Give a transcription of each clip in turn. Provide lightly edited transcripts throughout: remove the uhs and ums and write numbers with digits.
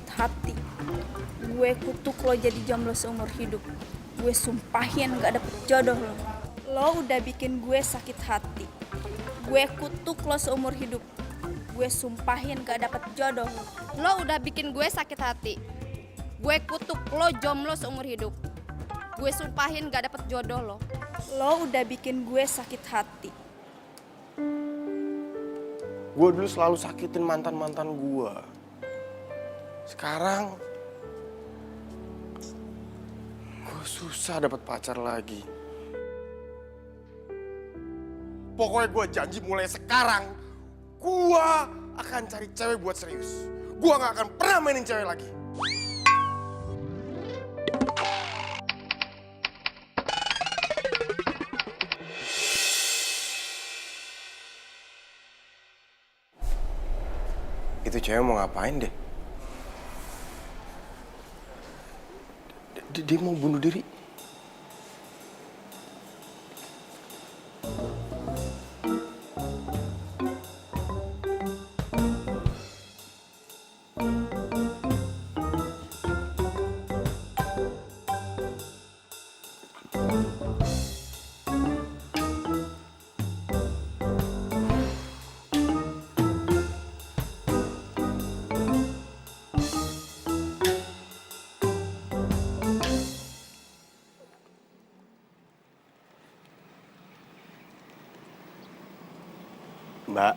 sakit hati. Gue kutuk lo jadi jomblo seumur hidup. Gue sumpahin gak dapet jodoh lo. Lo udah bikin gue sakit hati. Gue kutuk lo seumur hidup. Gue sumpahin gak dapet jodoh lo. Lo udah bikin gue sakit hati. Gue kutuk lo jomblo seumur hidup. Gue sumpahin gak dapet jodoh lo. Lo udah bikin gue sakit hati. Gue dulu selalu sakitin mantan-mantan gue. Sekarang gue susah dapet pacar lagi. Pokoknya gue janji mulai sekarang gue akan cari cewek buat serius. Gue gak akan pernah mainin cewek lagi. Itu cewek mau ngapain deh? Dia mau bunuh diri. Mbak.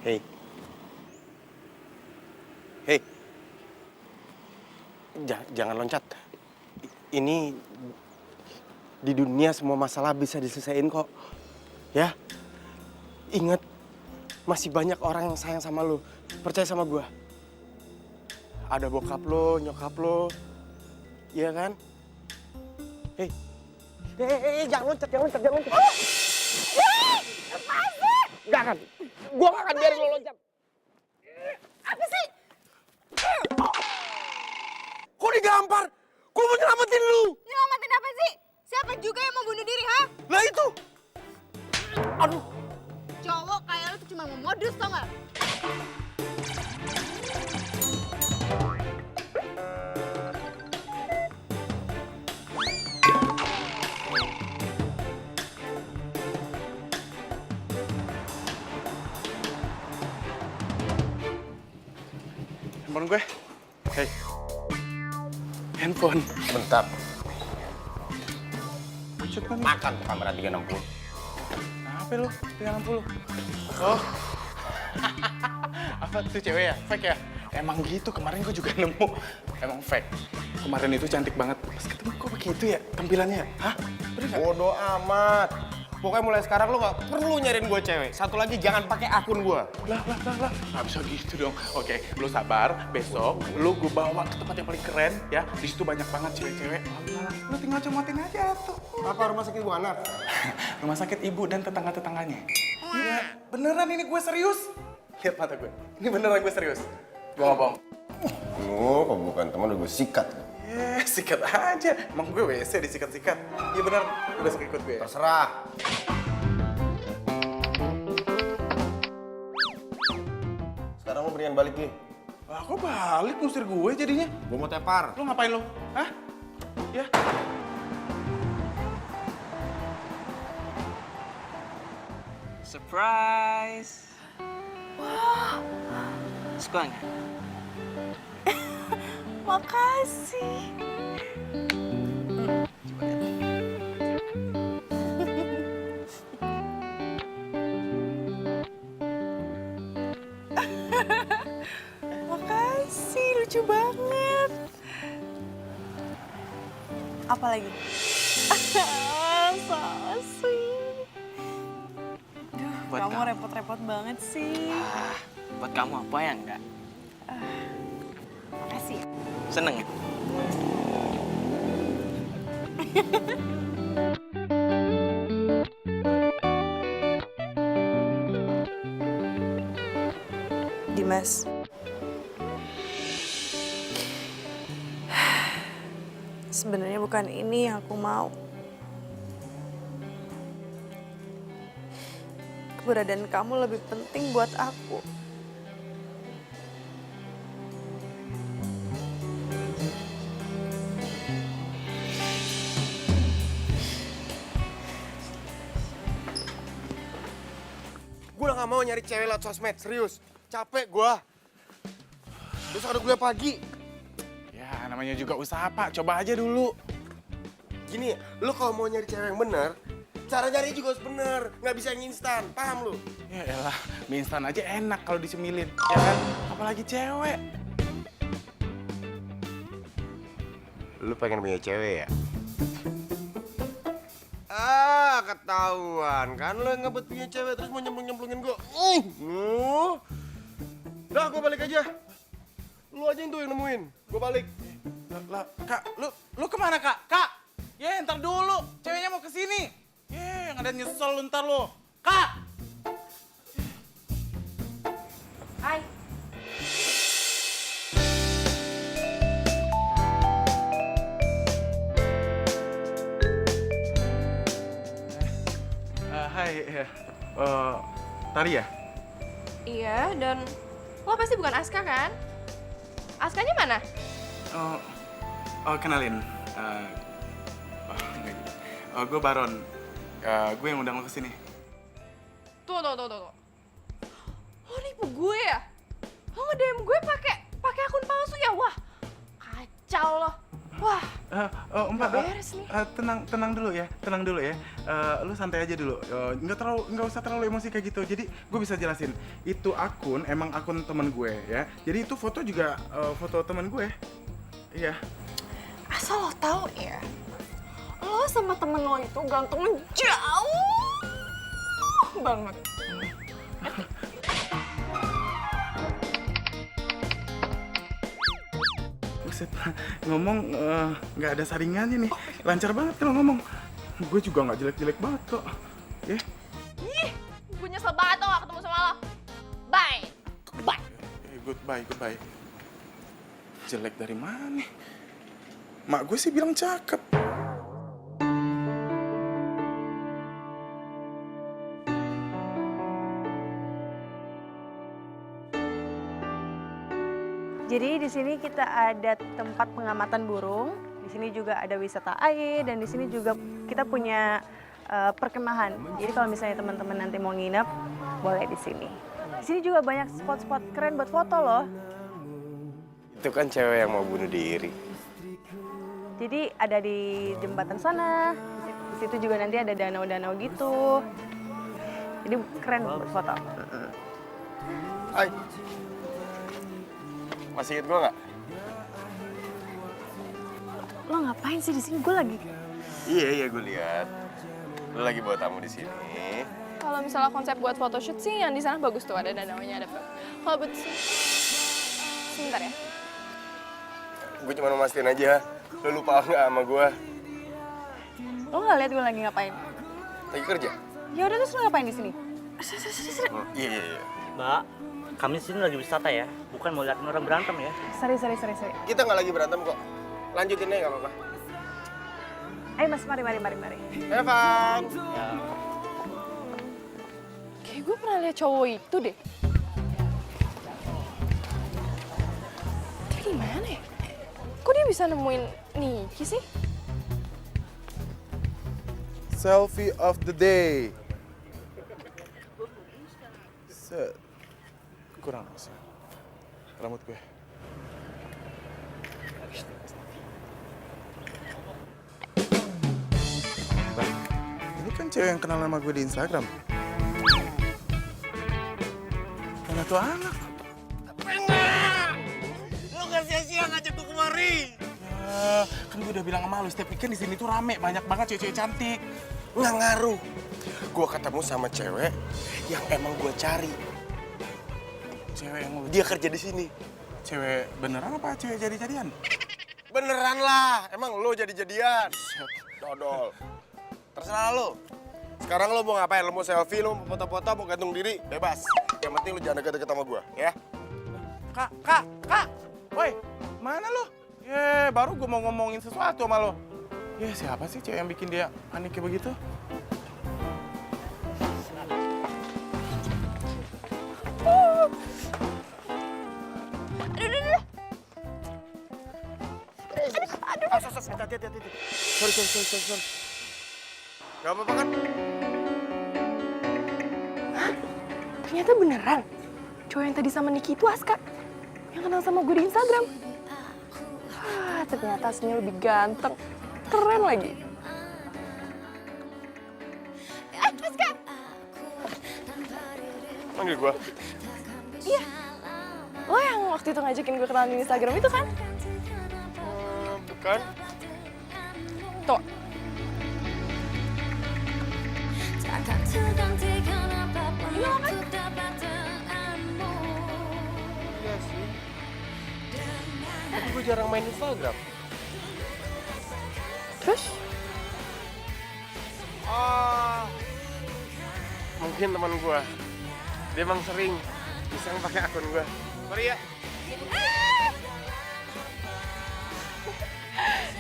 Hei. Hei. Jangan loncat. Ini di dunia semua masalah bisa diselesaikan kok. Ya. Ingat, masih banyak orang yang sayang sama lu. Percaya sama gua. Ada bokap lo, nyokap lo. Iya kan? Hei. Hei, jangan loncat. Gak akan. Gua gak akan biarin lo loncat. Apa sih? Kok digampar? Gua mau nyelamatin lu. Nyelamatin apa sih? Siapa juga yang mau bunuh diri, ha? Lah itu. Aduh. Cowok kayak lo tuh cuma mau modus, tau gak? Handphone gue. Hei. Handphone. Bentar. Cut kan. Makan tuh kamera 360. Apa lu? 360. Oh. Apa tuh cewek ya? Fake ya? Emang gitu, kemarin gue juga nemu. Emang fake. Kemarin itu cantik banget. Pas ketemu kok begitu ya tampilannya? Hah? Bener gak? Bodoh amat. Pokoknya mulai sekarang lo gak perlu nyariin gue cewek. Satu lagi, jangan pakai akun gue. Lah. Nggak bisa gitu dong. Oke, lu sabar. Besok lu gue bawa ke tempat yang paling keren ya. Di situ banyak banget cewek-cewek. Lu tinggal comotin aja tuh. Apa rumah sakit ibu anak? Rumah sakit ibu dan tetangga-tetangganya. Iya, beneran ini gue serius. Lihat mata gue. Ini beneran gue serius. Gue nggak bohong. Kok bukan teman udah gue sikat. Sikat aja. Emang gue WC disikat-sikat. Iya bener, udah suka ikut gue. Terserah. Sekarang lo mendingan balik nih. Lah kok balik ngusir gue jadinya? Gue mau tepar. Lu ngapain lu? Hah? Ya? Surprise! Wah, Suka nggak? makasih. Makasih, lucu banget. Apa lagi? So sweet. Duh, Buat kamu kamu. repot-repot banget sih. Buat kamu apa ya enggak? Makasih. Seneng ya? Dimas. Sebenarnya bukan ini yang aku mau. Keberadaan kamu lebih penting buat aku. Gue udah gak mau nyari cewek lewat sosmed, serius. Capek gue. Besok ada kuliah pagi. Ya, namanya juga usaha, Pak. Coba aja dulu. Gini, lu kalau mau nyari cewek yang bener, cara nyari juga harus bener. Nggak bisa yang instan, paham lu? Ya elah, mie instan aja enak kalau dicemilin, ya kan? Apalagi cewek. Lu pengen punya cewek ya? Ah, ketahuan kan lu yang ngebet punya cewek terus mau nyemplung-nyemplungin gue. Udah, gue balik aja. Lu aja itu yang nemuin. Gue balik. Lah, Kak, lu kemana, Kak? Kak! Ya, ntar dulu. Ceweknya mau kesini. Ya, yang ada nyesel lu ntar lu. Kak! Hai. Hai, Tari ya? Iya, dan lo pasti bukan Aska kan? Askanya mana? Kenalin. Gue Baron. Gue yang undang lo kesini. Tuh. Lo nipu gue ya? Lo nge-DM gue pakai akun palsu ya? Wah, kacau lo. Wah, Mbak, beres nih. tenang dulu ya, lu santai aja dulu. Nggak usah terlalu emosi kayak gitu. Jadi gue bisa jelasin. Itu akun emang akun teman gue ya. Jadi itu foto juga foto teman gue. Iya. Asal lo tahu ya, lo sama temen lo itu gantengnya jauh banget. Buset, ngomong nggak ada saringannya nih. Lancar banget kalau ngomong. Gue juga nggak jelek-jelek banget kok. Ya. Ih, gue nyesel banget tau gak ketemu sama lo. Bye. Bye. Goodbye. Jelek dari mana? Mak gue sih bilang cakep. Jadi di sini kita ada tempat pengamatan burung, di sini juga ada wisata air, dan di sini juga kita punya perkemahan. Jadi kalau misalnya teman-teman nanti mau nginep, boleh di sini. Di sini juga banyak spot-spot keren buat foto loh. Itu kan cewek yang mau bunuh diri. Jadi ada di jembatan sana, di situ juga nanti ada danau-danau gitu. Jadi keren buat foto. Hai. Masih inget gue nggak? Lo ngapain sih di sini? Gue lagi. Iya gue lihat. Lu lagi bawa tamu di sini. Kalau misalnya konsep buat photoshoot sih yang di sana bagus tuh, ada danaunya, ada. Kalau buat sebentar ya. Gue cuma mau mastiin aja. Lu lupa nggak sama gue? Lo nggak lihat gue lagi ngapain? Lagi kerja? Ya udah terus lo ngapain di sini? Iya. Mbak, kami sini lagi wisata ya, bukan mau liatin orang berantem ya. Sorry. Kita nggak lagi berantem kok. Lanjutin aja nggak apa-apa. Ayo mas, mari. Evan. Ya, Kayak gue pernah lihat cowok itu deh. Tapi gimana ya? Kok dia bisa nemuin Niki sih? Selfie of the day. Set. Kurang sih. Rambut gue. Bang, ini kan cewek yang kenal nama gue di Instagram. Mana tuh anak? Lu nggak sia-sia ngajak gue kemari. Ya, kan gue udah bilang sama lu, setiap weekend di sini tuh rame, banyak banget cewek-cewek cantik. Nggak ngaruh. Gue ketemu sama cewek yang emang gue cari. Cewek yang lu... Dia kerja di sini. Cewek beneran apa cewek jadi-jadian? Beneran lah. Emang lu jadi-jadian. Dodol. Terserah lu. Sekarang lu mau ngapain? Lu mau selfie, lu mau foto-foto, mau gantung diri? Bebas. Yang penting lu jangan deket-deket sama gue, ya? Kak! Woi, mana lu? Baru gue mau ngomongin sesuatu sama lo. Siapa sih cewek yang bikin dia panik kayak begitu? Hati-hati. Sorry. Gak apa-apa kan? Ternyata beneran. Cowok yang tadi sama Niki itu Aska. Yang kenal sama gue di Instagram. Ternyata aslinya lebih ganteng. Keren lagi. Aska! Manggil gua. Iya. Lo yang waktu itu ngajakin gue kenalan di Instagram itu kan? Bukan. Tuh. Ini lo kan? Iya sih. Tapi gue jarang main Instagram. Terus? Mungkin teman gua. Dia emang sering iseng pakai akun gua. Sorry ya.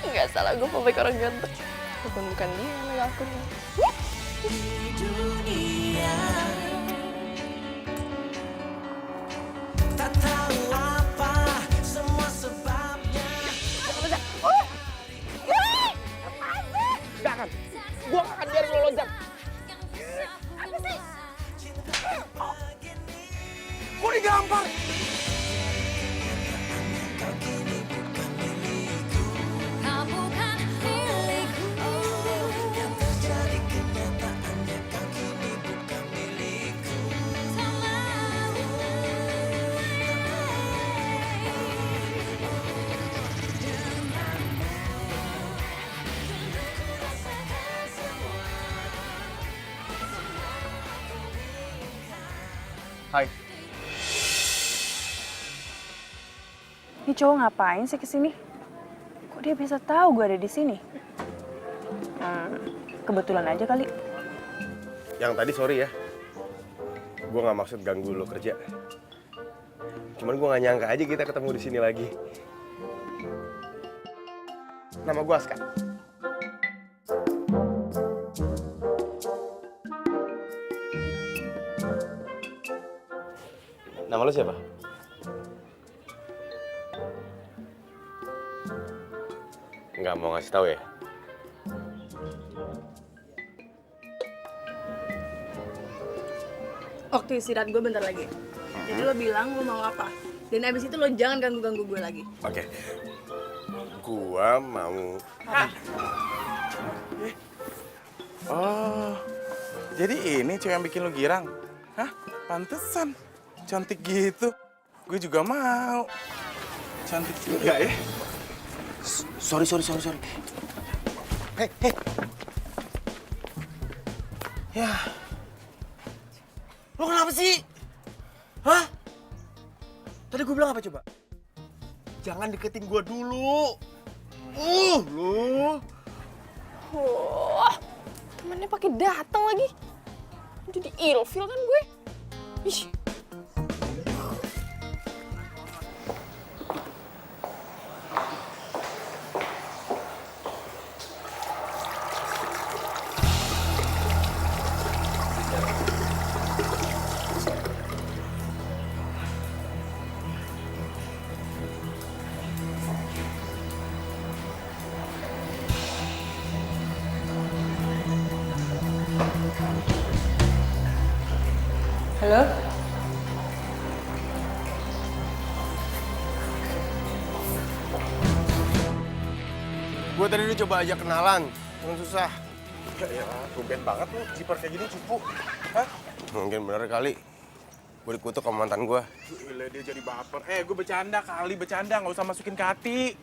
Nggak salah, gue mau baik orang ganteng. Bukan dia yang megang akunnya. Jangan. Gua gak akan biarin lo loncat. Apa sih? Gua digampar. Hai. Ini cowok ngapain sih kesini? Kok dia bisa tahu gue ada di sini? Kebetulan aja kali. Yang tadi sorry ya. Gua nggak maksud ganggu lo kerja. Cuman gua nggak nyangka aja kita ketemu di sini lagi. Nama gua Aska. Nama lo siapa? Nggak mau ngasih tahu ya? Waktu istirahat gue bentar lagi. Jadi lo bilang lo mau apa. Dan abis itu lo jangan ganggu-ganggu gue lagi. Oke. Gua mau... Oh, jadi ini cewek yang bikin lo girang? Hah? Pantesan. Cantik gitu. Gue juga mau. Cantik juga ya. Sorry. Hei. Ya. Lo kenapa sih? Hah? Tadi gue bilang apa coba? Jangan deketin gue dulu. Lu. Wah, temennya pakai datang lagi. Jadi ilfil kan gue. Ih. Halo? Gue tadi udah coba ajak kenalan, cuman susah. Ya, tumben banget lu, jiper kayak gini cupu. Hah? Mungkin bener kali. Gue dikutuk sama mantan gue. Gila, dia jadi baper. Gue bercanda kali, nggak usah masukin ke hati.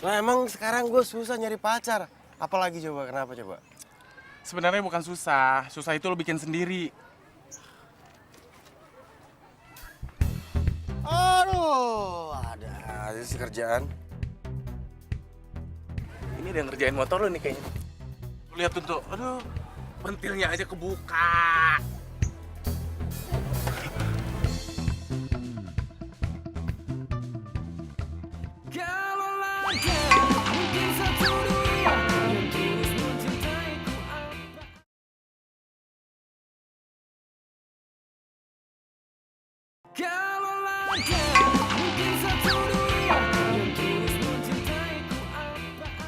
Lah emang sekarang gue susah nyari pacar. Apalagi coba, kenapa coba? Sebenarnya bukan susah itu lo bikin sendiri. Aduh, ada aja sih kerjaan. Ini ada yang ngerjain motor lo nih kayaknya. Lu lihat tuh, aduh, pentilnya aja kebuka.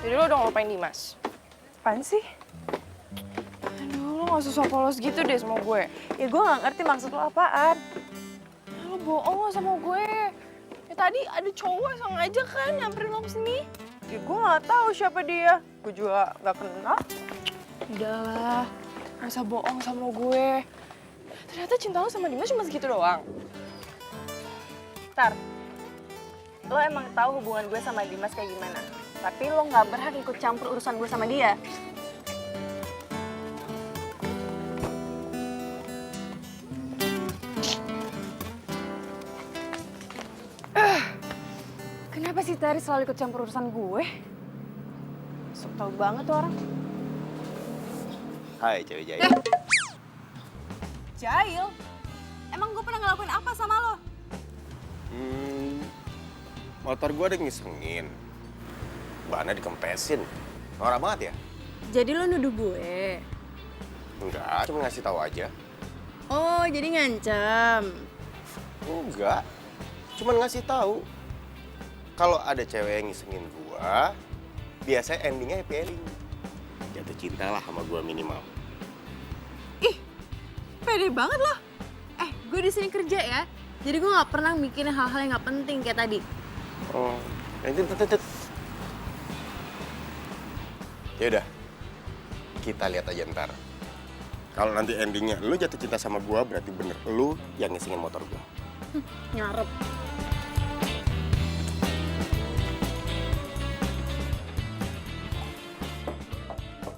Jadi lo udah ngelupain Dimas? Apaan sih? Aduh, lo gak usah polos gitu deh sama gue. Ya gue nggak ngerti maksud lo apaan. Lo bohong lo sama gue. Ya tadi ada cowok sengaja kan nyamperin lo kesini. Ya gue nggak tahu siapa dia. Gue juga nggak kenal. Udahlah, gak usah bohong sama gue. Ternyata cinta lo sama Dimas cuma segitu doang. Tar, lo emang tahu hubungan gue sama Dimas kayak gimana. Tapi lo nggak berhak ikut campur urusan gue sama dia. Kenapa sih Tari selalu ikut campur urusan gue? Sok tau banget tuh orang. Hai cewek jahil. Jahil? Emang gue pernah ngelakuin apa sama lo? Motor gue ada ngisengin. Bannya dikempesin. Norak banget ya? Jadi lo nuduh gue? Enggak, cuma ngasih tahu aja. Oh, jadi ngancam. Enggak, cuma ngasih tahu. Kalau ada cewek yang ngisengin gua, biasanya endingnya happy ending. Jatuh cinta lah sama gua minimal. Ih, pede banget loh. Gue di sini kerja ya. Jadi gue nggak pernah mikirin hal-hal yang nggak penting kayak tadi. Oh, itu. Ya udah, kita lihat aja ntar. Kalau nanti endingnya lu jatuh cinta sama gua, berarti bener lu yang ngisengin motor gua. Nyarep.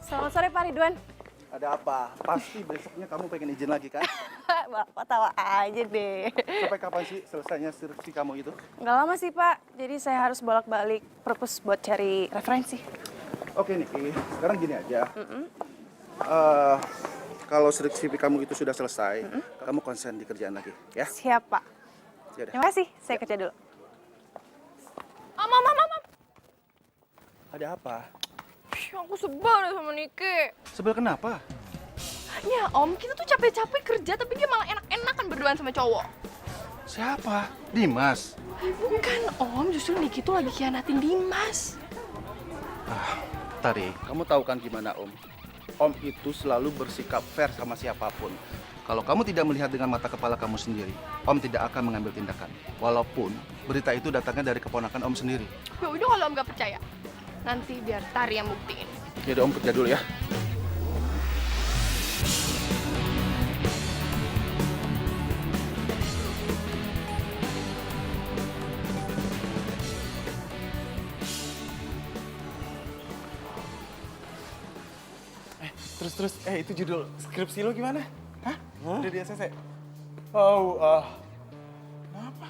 Selamat sore Pak Ridwan. Ada apa? Pasti besoknya kamu pengen izin lagi kan? Bapak tawa aja deh. Sampai kapan sih selesainya skripsi kamu itu? Nggak lama sih Pak, jadi saya harus bolak-balik perpus buat cari referensi. Oke Niki, sekarang gini aja. Kalau skripsi kamu itu sudah selesai, kamu konsen di kerjaan lagi, ya? Siap Pak. Yaudah. Terima kasih, saya kerja dulu. Am. Ada apa? Aku sebel deh sama Niki. Sebel kenapa? Ya Om, kita tuh capek-capek kerja tapi dia malah enak-enakan berduaan sama cowok. Siapa? Dimas. Bukan Om, justru Niki tuh lagi khianatin Dimas. Tari, kamu tahu kan gimana Om? Om itu selalu bersikap fair sama siapapun. Kalau kamu tidak melihat dengan mata kepala kamu sendiri, Om tidak akan mengambil tindakan. Walaupun berita itu datangnya dari keponakan Om sendiri. Ya udah kalau Om gak percaya, nanti biar Tari yang buktiin. Yaudah Om kerja dulu ya. Terus, itu judul skripsi lo gimana? Hah? Udah di ACC? Oh, apa?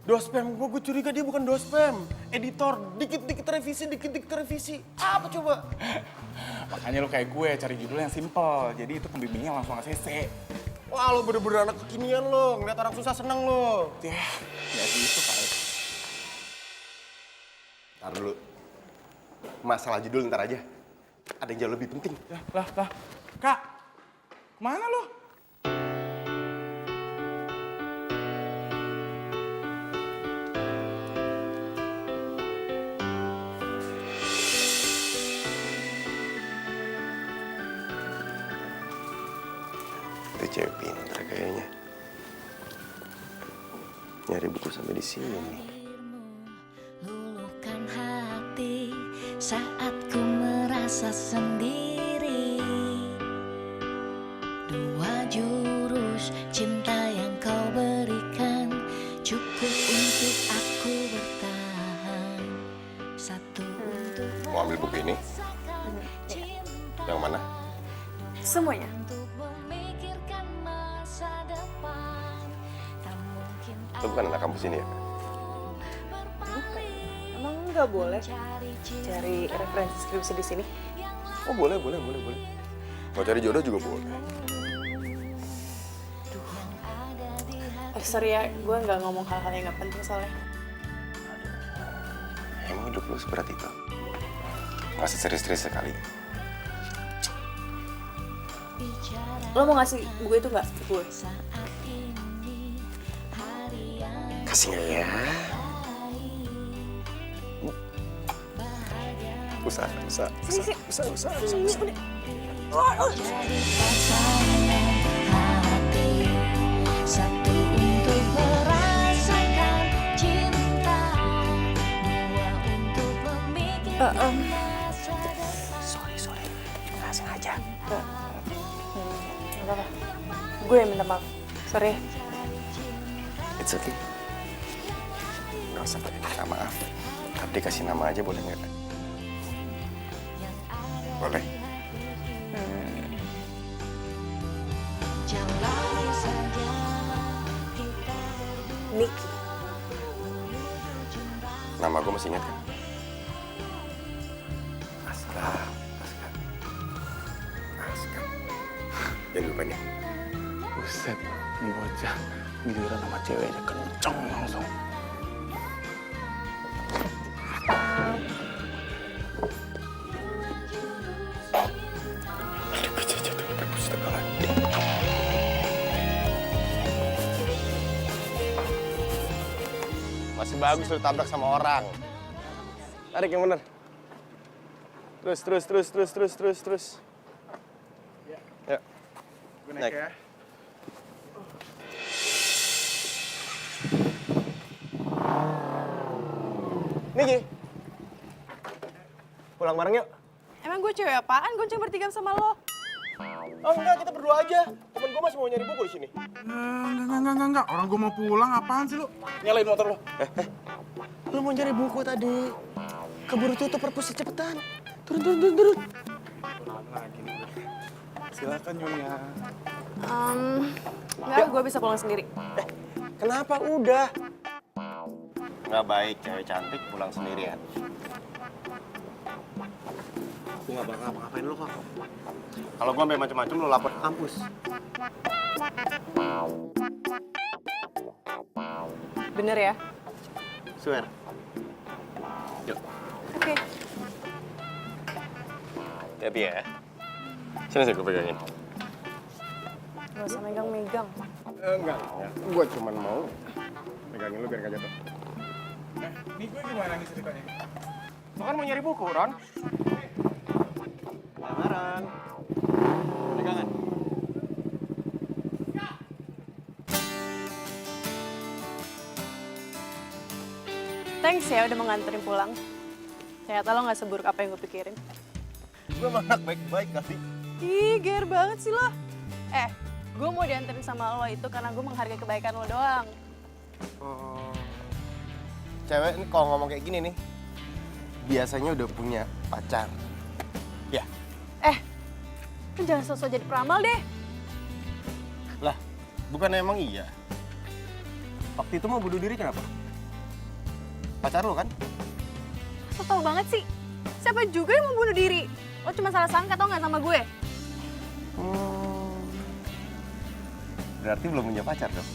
Dospem, gue curiga dia bukan dospem. Editor, dikit-dikit revisi. Apa coba? Makanya lo kayak gue, cari judul yang simple. Jadi itu pembimbingnya langsung ACC. Wah, lo bener-bener anak kekinian lo. Ngeliat orang susah seneng lo. Ya gitu kali. Ntar dulu. Masalah judul ntar aja. Ada yang jauh lebih penting. Lah. Kak, kemana lo? Itu cewek pintar kayaknya. Nyari buku sampai di sini. Luluhkan hati saat ku merasa sendiri. Dua jurus cinta yang kau berikan cukup untuk aku bertahan. Satu untuk Mau ambil buku ini? Yang mana? Semuanya. untuk memikirkan masa depan. Tak mungkin Lo bukan anak kampus ini ya? Emang nggak boleh cari referensi skripsi di sini? Oh boleh. Mau cari jodoh juga boleh. Sorry ya, gue nggak ngomong hal-hal yang nggak penting soalnya. Emang hidup lo seberat itu? Gak serius-serius sekali. Lo mau ngasih gue itu nggak ke gue? Kasih nggak ya? Usaha. Sini. Jadi pasangan hati, satu untuk merasakan cinta, dua untuk memikirkan masa depan. Sorry. Nggak sengaja. Nggak apa-apa. Gue yang minta maaf. Sorry. It's okay. Nggak usah pakai minta maaf. Tapi kasih nama aja boleh nggak? Boleh. Jalani saja kita Niki. Nama gue masih ingat kan? Aska. Jangan lupa ya. Buset, ini bocah. Giliran sama cewek aja kenceng langsung. Masih bagus lu tabrak sama orang. Tarik yang bener. Terus. Ya. Gue naik ya. Niki. Pulang bareng yuk. Emang gue cewek apaan? Gonceng bertiga sama lo. Oh enggak, kita berdua aja. Temen gue masih mau nyari buku di sini. Enggak. Orang gue mau pulang, apaan sih lu? Nyalain motor lu. Lu mau nyari buku tadi. Keburu tutup perpusat cepetan. Turun. Silakan Nyonya. Enggak, gue bisa pulang sendiri. Kenapa? Udah. Nggak baik cewek cantik pulang sendirian. Aku nggak bakal ngapa-ngapain lu kok. Kalau gua sampai macam-macam lu lapor ke kampus. Bener ya? Swear. Yuk. Oke. Hati ya. Sini gue pegangin. Gak usah megang-megang. Enggak. Gua cuma mau pegangin lu biar nggak jatuh. Ini gue gimana nih ceritanya? Lu kan mau nyari buku, Ron? Lamaran. Pegangan. Thanks ya udah mau nganterin pulang. Ternyata lo gak seburuk apa yang gue pikirin. Gue mah anak baik-baik kali. Ih, ger banget sih lo. Gue mau dianterin sama lo itu karena gue menghargai kebaikan lo doang. Cewek ini kalau ngomong kayak gini nih, biasanya udah punya pacar. Ya. Lo jangan sosok jadi peramal deh. Lah, bukan emang iya. Waktu itu mau bunuh diri kenapa? Pacar lo kan? So tau banget sih. Siapa juga yang mau bunuh diri? Lo cuma salah sangka tau gak sama gue? Berarti belum punya pacar dong?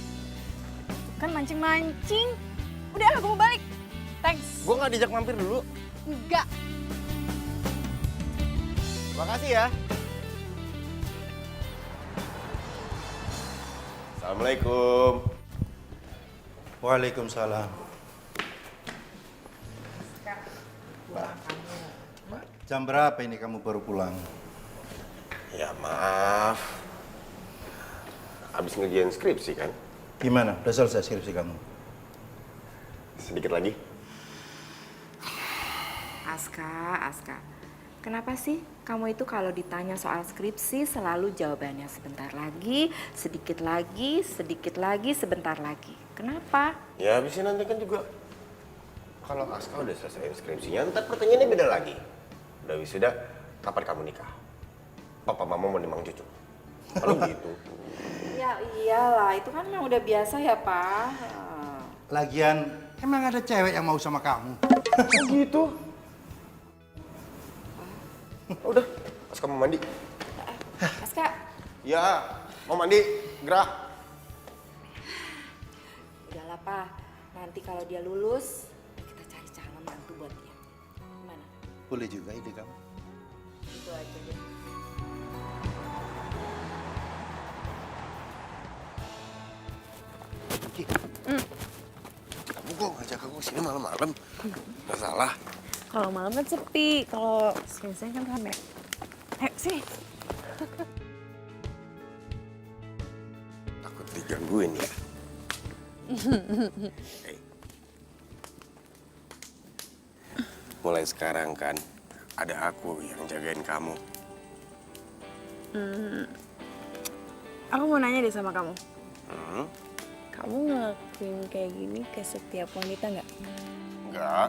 Kan mancing-mancing. Udah, gue mau balik. Thanks. Gue nggak dijak mampir dulu. Enggak. Makasih ya. Assalamualaikum. Waalaikumsalam. Jam berapa ini kamu baru pulang? Ya maaf. Abis ngerjain skripsi kan? Gimana? Udah selesai skripsi kamu? Sedikit lagi. Aska, kenapa sih kamu itu kalau ditanya soal skripsi selalu jawabannya sebentar lagi, sedikit lagi, sebentar lagi. Kenapa? Ya abisnya nanti kan juga kalau Aska udah selesai skripsinya, ntar pertanyaannya beda lagi. Udah wisuda, kapan kamu nikah? Papa mama mau nimang cucu. Kalau gitu. Ya iyalah, itu kan memang udah biasa ya, Pak. Lagian, emang ada cewek yang mau sama kamu? Oh gitu? Udah, Aska mau mandi. Aska, Ya, mau mandi, gerak. udahlah, Pak. Nanti kalau dia lulus, kita cari calon mantu buat dia. Gimana? Boleh juga ide kamu. Itu aja deh. Kamu kok ngajak aku sini malam-malam? Nggak salah. Kalau malam kan sepi, kalau siang-siang kan rame. Ayo, sini. Digangguin ya. Hey. Mulai sekarang kan ada aku yang jagain kamu. Aku mau nanya deh sama kamu. Hmm? Kamu ngelakuin kayak gini ke setiap wanita nggak? Enggak.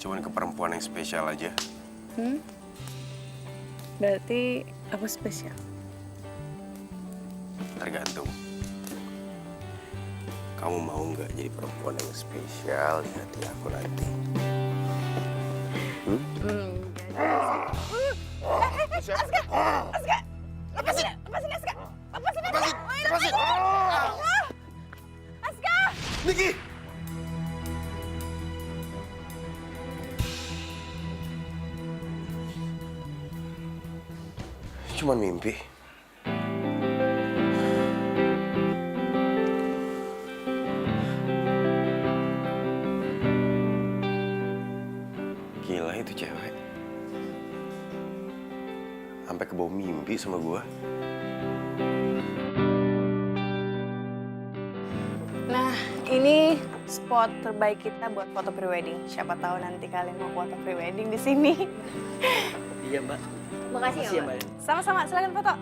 Cuman ke perempuan yang spesial aja. Berarti aku spesial. Tergantung. Kamu mau nggak jadi perempuan yang spesial di hati aku nanti? Lepasin Aska! Aska! Niki! Cuman mimpi. Gila itu cewek. Sampai kebawa mimpi sama gua. Nah, ini spot terbaik kita buat foto prewedding. Siapa tahu nanti kalian mau foto prewedding di sini. Iya, Mbak. Makasih ya, Mbak. Sama-sama, silakan foto.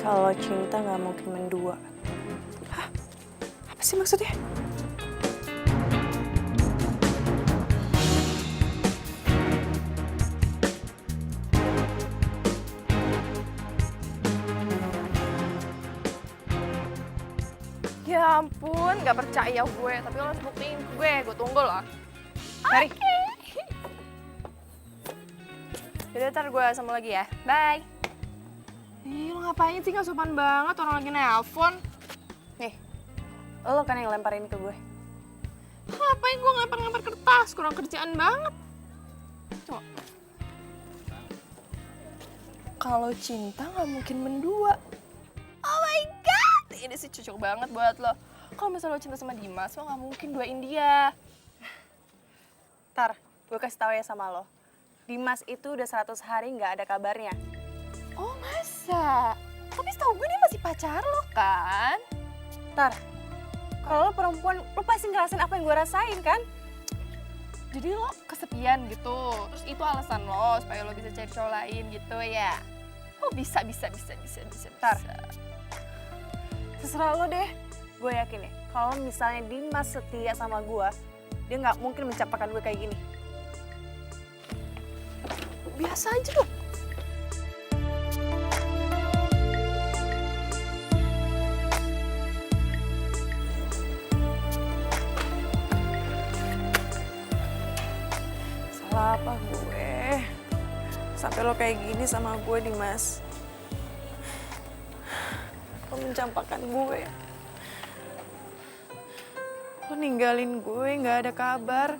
Kalau cinta nggak mungkin mendua. Hah? Apa sih maksudnya? Ya ampun, gak percaya gue. Tapi lo harus buktiin ke gue tunggu loh. Mari. Yaudah, ntar gue sambung lagi ya. Bye. Ih, lo ngapain sih? Gak sopan banget, orang lagi nelpon. Nih, lo kan yang lempar ini ke gue. Ngapain gue ngelempar-ngelempar kertas? Kurang kerjaan banget. Coba. Kalau cinta gak mungkin mendua. Oh my god, ini sih cocok banget buat lo. Kalau misalnya lo cinta sama Dimas, lo gak mungkin duain dia. Tar, gue kasih tau ya sama lo. Dimas itu udah 100 hari nggak ada kabarnya. Oh masa? Tapi setahu gue dia masih pacar lo kan? Tar, kalau lo perempuan, lo pasti ngerasain apa yang gue rasain kan? Jadi lo kesepian gitu, terus itu alasan lo supaya lo bisa cari cowok lain gitu ya? Oh bisa. Tar, terserah lo deh. Gue yakin ya, kalau misalnya Dimas setia sama gue, dia nggak mungkin mencapakan gue kayak gini. Biasa aja dong. Salah apa gue? Sampai lo kayak gini sama gue, Dimas. Lo mencampakkan gue. Lo ninggalin gue, nggak ada kabar.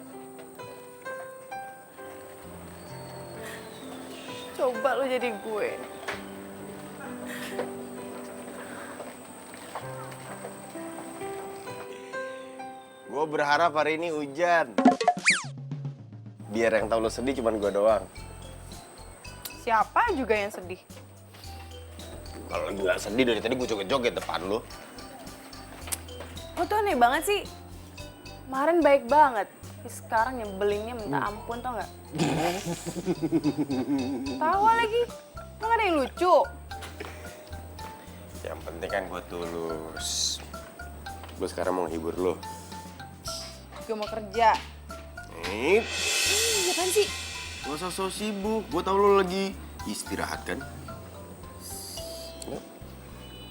Coba lo jadi gue. Gue berharap hari ini hujan. Biar yang tahu lo sedih cuman gue doang. Siapa juga yang sedih? Kalau lagi nggak sedih dari tadi gue joget-joget depan lo. Lo tuh aneh banget sih. Kemarin baik banget. Tapi sekarang nyebelinnya minta ampun, tau nggak? Tawa lagi. Lo nggak ada yang lucu. Yang penting kan gue tulus. Gue sekarang mau hibur lo. Gue mau kerja. Nih, Apaan sih? gak usah so sibuk. Gue tau lo lagi istirahat kan?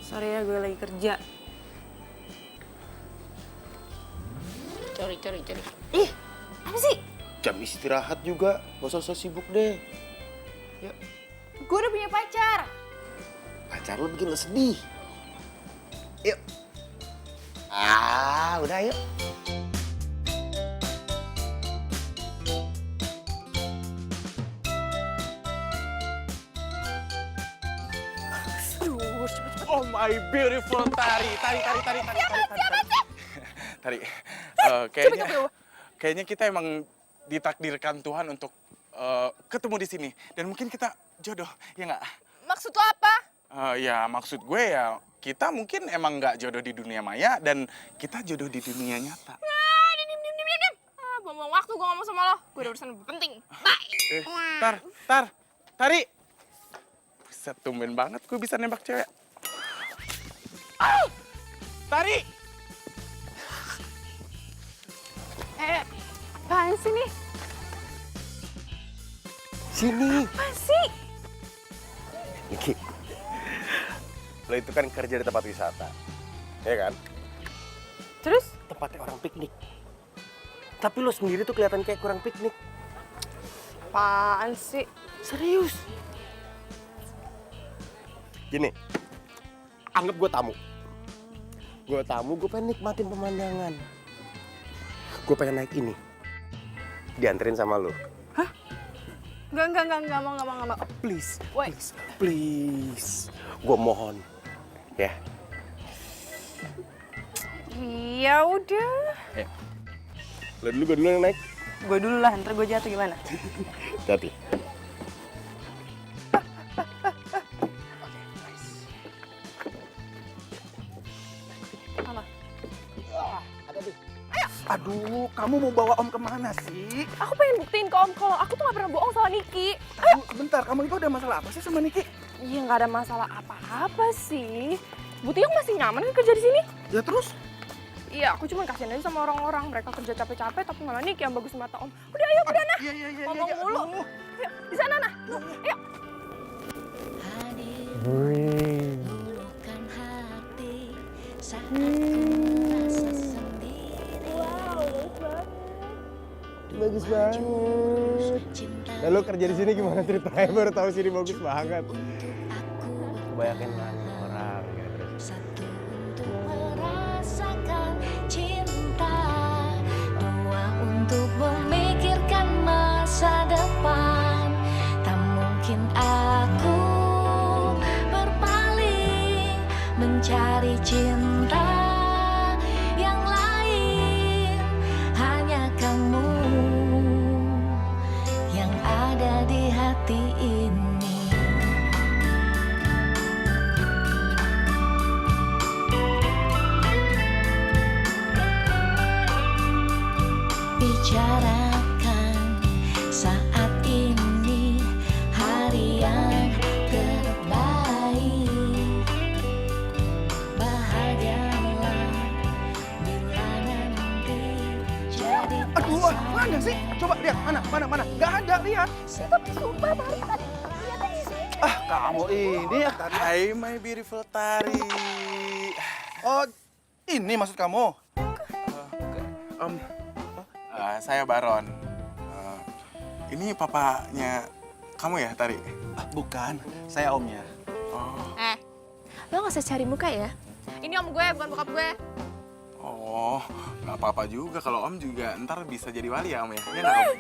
Sorry ya, gue lagi kerja. Cari. Ih, apa sih? Jam istirahat juga. Gak usah so sibuk deh. Yuk. Gue udah punya pacar. Pacar lo bikin lo sedih. Yuk. Udah yuk. Aduh, cepet Oh my beautiful Tari. Tari, kayaknya kita emang ditakdirkan Tuhan untuk ketemu di sini. Dan mungkin kita jodoh, ya nggak? Maksud lo apa? Ya maksud gue ya, kita mungkin emang nggak jodoh di dunia maya dan kita jodoh di dunia nyata. Diam. Buang-buang waktu gue ngomong sama lo. Gue ada urusan lebih penting. Bye. Tari. Buset, tumben banget gue bisa nembak cewek. Tari! Apaan sih nih? Sini. Apaan sih? Niki, lo itu kan kerja di tempat wisata, ya kan? Terus? Tempatnya orang piknik. Tapi lo sendiri tuh kelihatan kayak kurang piknik. Apaan sih? Serius. Gini, anggap gue tamu. Gue pengen nikmatin pemandangan. Gue pengen naik ini. Dianterin sama lo. Enggak mau. Please, Woi. please. Gue mohon, ya. Iya udah. Lo dulu, gue dulu yang naik. Gue dulu lah, ntar gue jatuh gimana? Hati. Aduh, kamu mau bawa Om kemana sih? Aku pengen buktiin ke Om kalau aku tuh gak pernah bohong sama Niki. Bentar, kamu itu ada masalah apa sih sama Niki? Iya nggak ada masalah apa-apa sih. Butiok masih nyaman kan kerja di sini? Ya terus? Iya, aku cuma kasihan aja sama orang-orang. Mereka kerja capek-capek tapi malah Niki yang bagus di mata Om. Udah ayo, udah nah. Iya. Ngomong mulu. Ayo, di sana nah. Ayo. Luluhkan hati saat ku merasa sendiri. Bagus banget. Nah, lo kerja di sini gimana ceritanya? Baru tahu sini bagus banget. Kebanyakan orang ya terus. Satu untuk merasakan cinta, dua untuk memikirkan masa depan. Tak mungkin aku berpaling mencari cinta yang lain. Hanya kamu yang ada di hati ini. Bicarakan saat ini hari yang terbaik. Bahagialah bila nanti jadi Aduh, mana sih? Coba lihat, mana? Nggak ada, lihat. Tapi sumpah tadi lihat di sini. Kamu ini ya, Tari. Hai, my beautiful Tari. Oh, ini maksud kamu? Saya Baron. Ini papanya kamu ya, Tari? Bukan, saya omnya. Lo nggak usah cari muka ya. Ini Om gue, bukan bokap gue. Oh, nggak apa-apa juga kalau Om juga ntar bisa jadi wali ya, Om ya? Iya nggak, Om?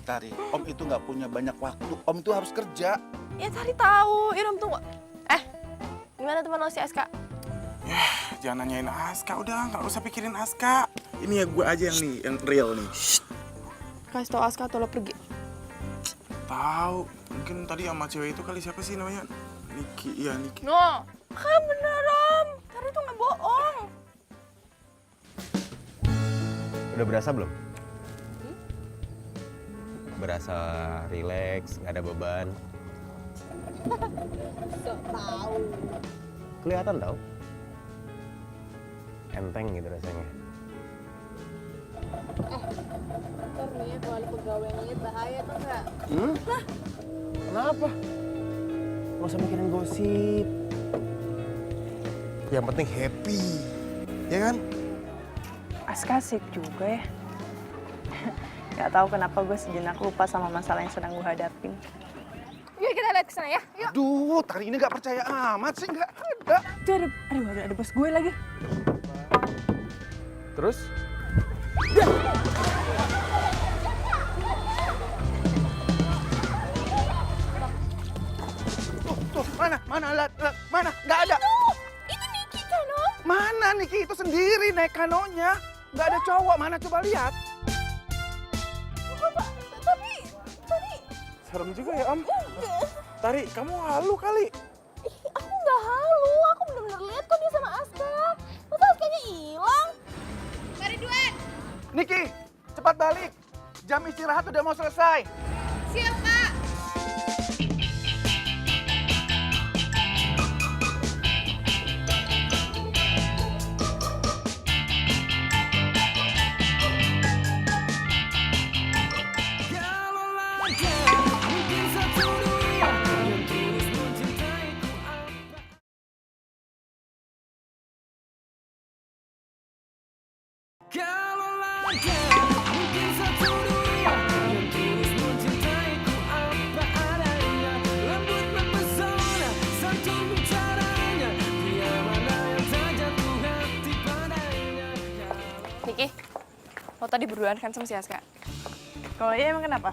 Tari, Om itu nggak punya banyak waktu. Om itu harus kerja. Ya Tari tahu. Ya Om tunggu. Gimana teman lo si Aska? Jangan nanyain Aska, udah nggak usah pikirin Aska. Ini ya gue aja yang real nih. Kasih tau Aska atau lo pergi. Tahu, mungkin tadi sama cewek itu kali, siapa sih namanya? Niki, iya Niki. No, kan bener Om. Tari tuh nggak bohong. Udah berasa belum? Berasa rileks, nggak ada beban. Sok tahu. Kelihatan tau. Enteng gitu rasanya. Ntar nih ya kalau pegawainya bahaya tuh nggak? Kenapa? Nggak usah mikirin gosip. Yang penting happy, ya kan? Aska asik juga ya. Gak tahu kenapa gue sejenak lupa sama masalah yang sedang gue hadapin. Yuk kita lihat ke sana ya. Yuk. Aduh, Tari ini nggak percaya amat sih, nggak ada. Tuh ada bos gue lagi. Terus? Mana? Mana? Nggak ada. Itu Niki kan, Om? Mana Niki itu sendiri naik kanonya? Nggak ada cowok. Mana coba lihat. Tapi tadi Serem juga ya, Om. Tari, kamu halu kali. aku nggak halu, aku bener-bener lihat kok dia sama Aska. Masa Askanya hilang? Mari Duan. Niki, cepat balik. Jam istirahat udah mau selesai. Siap, Pak. Niki, lo tadi berduaan kan sama si Aska? Kalau iya emang kenapa?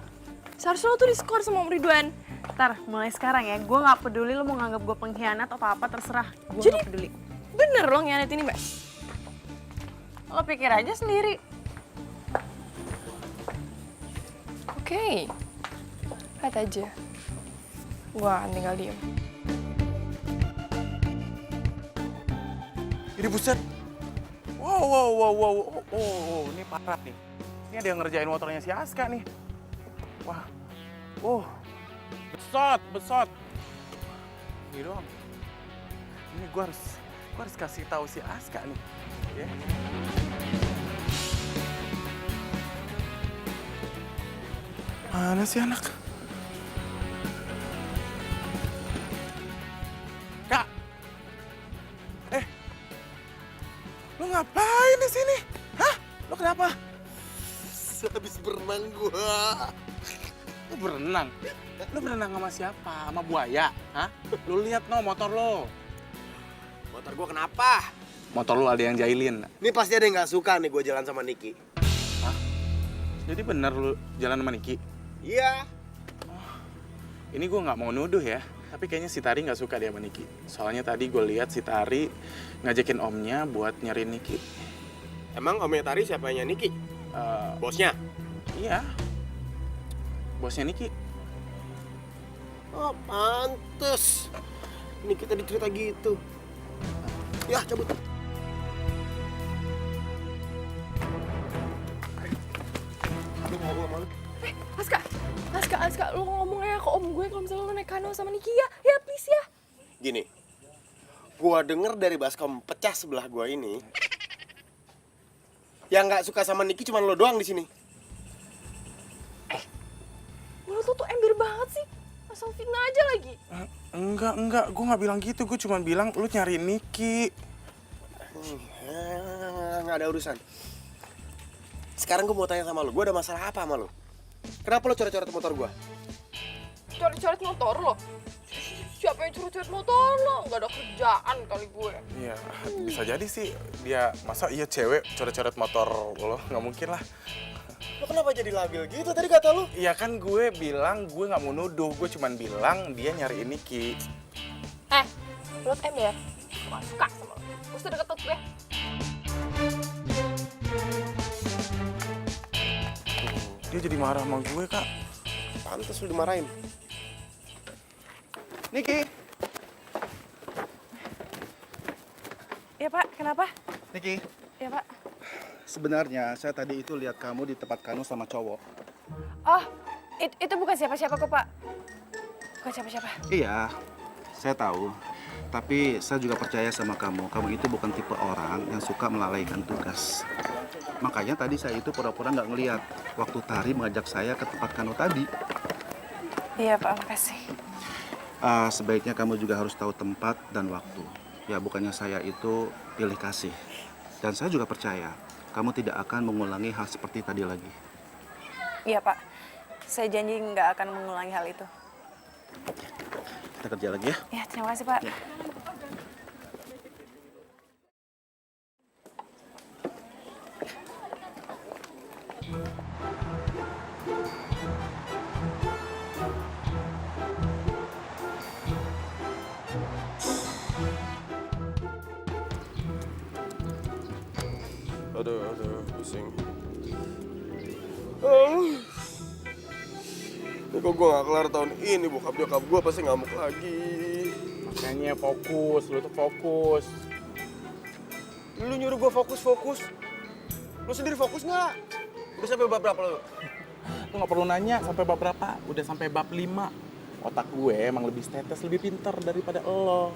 Seharusnya lo tuh diskor sama Om Ridwan. Ntar, mulai sekarang ya, gue gak peduli lo mau nganggap gue pengkhianat atau apa-apa, terserah. Gue Jadi- gak peduli. Bener lo ngianat ini, Mbak? Lo pikir aja sendiri. Oke. Lihat aja. Gue akan tinggal diem. Ini buset. Wow. Oh, ini parah nih. Ini ada yang ngerjain motornya si Aska nih. Wah. Besot. Ini doang. Ini gua harus kasih tahu si Aska nih. Ya. Mana sih anak? Kak. Lu ngapain di sini? Hah? Lu kenapa? Habis berenang gua. Lu berenang? Lu berenang sama siapa? Sama buaya? Hah? Lu lihat no motor lo. Motor gua kenapa? Motor lu ada yang jahilin. Ini pasti ada yang nggak suka nih gua jalan sama Niki. Hah? Jadi bener lu jalan sama Niki? Iya. Ini gua nggak mau nuduh ya. Tapi kayaknya si Tari nggak suka dia sama Niki. Soalnya tadi gue lihat si Tari ngajakin omnya buat nyariin Niki. Emang omnya Tari siapanya Niki? Bosnya? Iya. Bosnya Niki. Oh, pantes. Niki tadi cerita gitu. Ya, cabut. Lu ngomong sama lu. Aska, lu ngomong aja ke om gue kalau misalnya lu naik kano sama Niki ya. Ya, please ya. Gini, gua denger dari baskom pecah sebelah gua ini, yang nggak suka sama Niki cuma lo doang di sini. Mulut lu tuh ember banget sih. Asal fitnah aja lagi. Enggak. Gue nggak bilang gitu. Gue cuma bilang lu nyariin Niki. Nggak ada urusan. Sekarang gue mau tanya sama lo, gue ada masalah apa sama lo? Kenapa lo coret-coret motor gue? Coret-coret motor lo? Siapa yang coret-coret motor lo? Gak ada kerjaan kali gue. Iya, bisa jadi sih. Dia, masa iya cewek coret-coret motor lo? Nggak mungkin lah. Lo kenapa jadi labil gitu tadi kata lo? Iya kan gue bilang gue nggak mau nuduh. Gue cuma bilang dia nyariin Niki. Lo ember. Gue gak suka sama lo. Gak usah deket gue. Dia jadi marah sama gue, Kak. Pantes lo dimarahin. Niki. Iya Pak, kenapa? Niki. Iya Pak. Sebenarnya saya tadi itu lihat kamu di tempat kanu sama cowok. Oh, itu bukan siapa-siapa kok Pak. Bukan siapa-siapa. Iya, saya tahu. Tapi saya juga percaya sama kamu. Kamu itu bukan tipe orang yang suka melalaikan tugas. Makanya tadi saya itu pura-pura nggak ngeliat waktu Tari mengajak saya ke tempat kanu tadi. Iya Pak, makasih. Sebaiknya kamu juga harus tahu tempat dan waktu. Ya bukannya saya itu pilih kasih. Dan saya juga percaya kamu tidak akan mengulangi hal seperti tadi lagi. Iya Pak, saya janji nggak akan mengulangi hal itu. Kita kerja lagi ya. Ya, terima kasih Pak. Ya. Aduh, pusing. Ini kok gue gak kelar tahun ini, bokap nyokap gue pasti ngamuk lagi. Makanya fokus, lu tuh fokus. Lu nyuruh gue fokus. Lu sendiri fokus nggak? Udah sampai bab berapa lu? Lu nggak perlu nanya sampai bab berapa, udah sampai bab 5. Otak gue emang lebih status, lebih pintar daripada lo.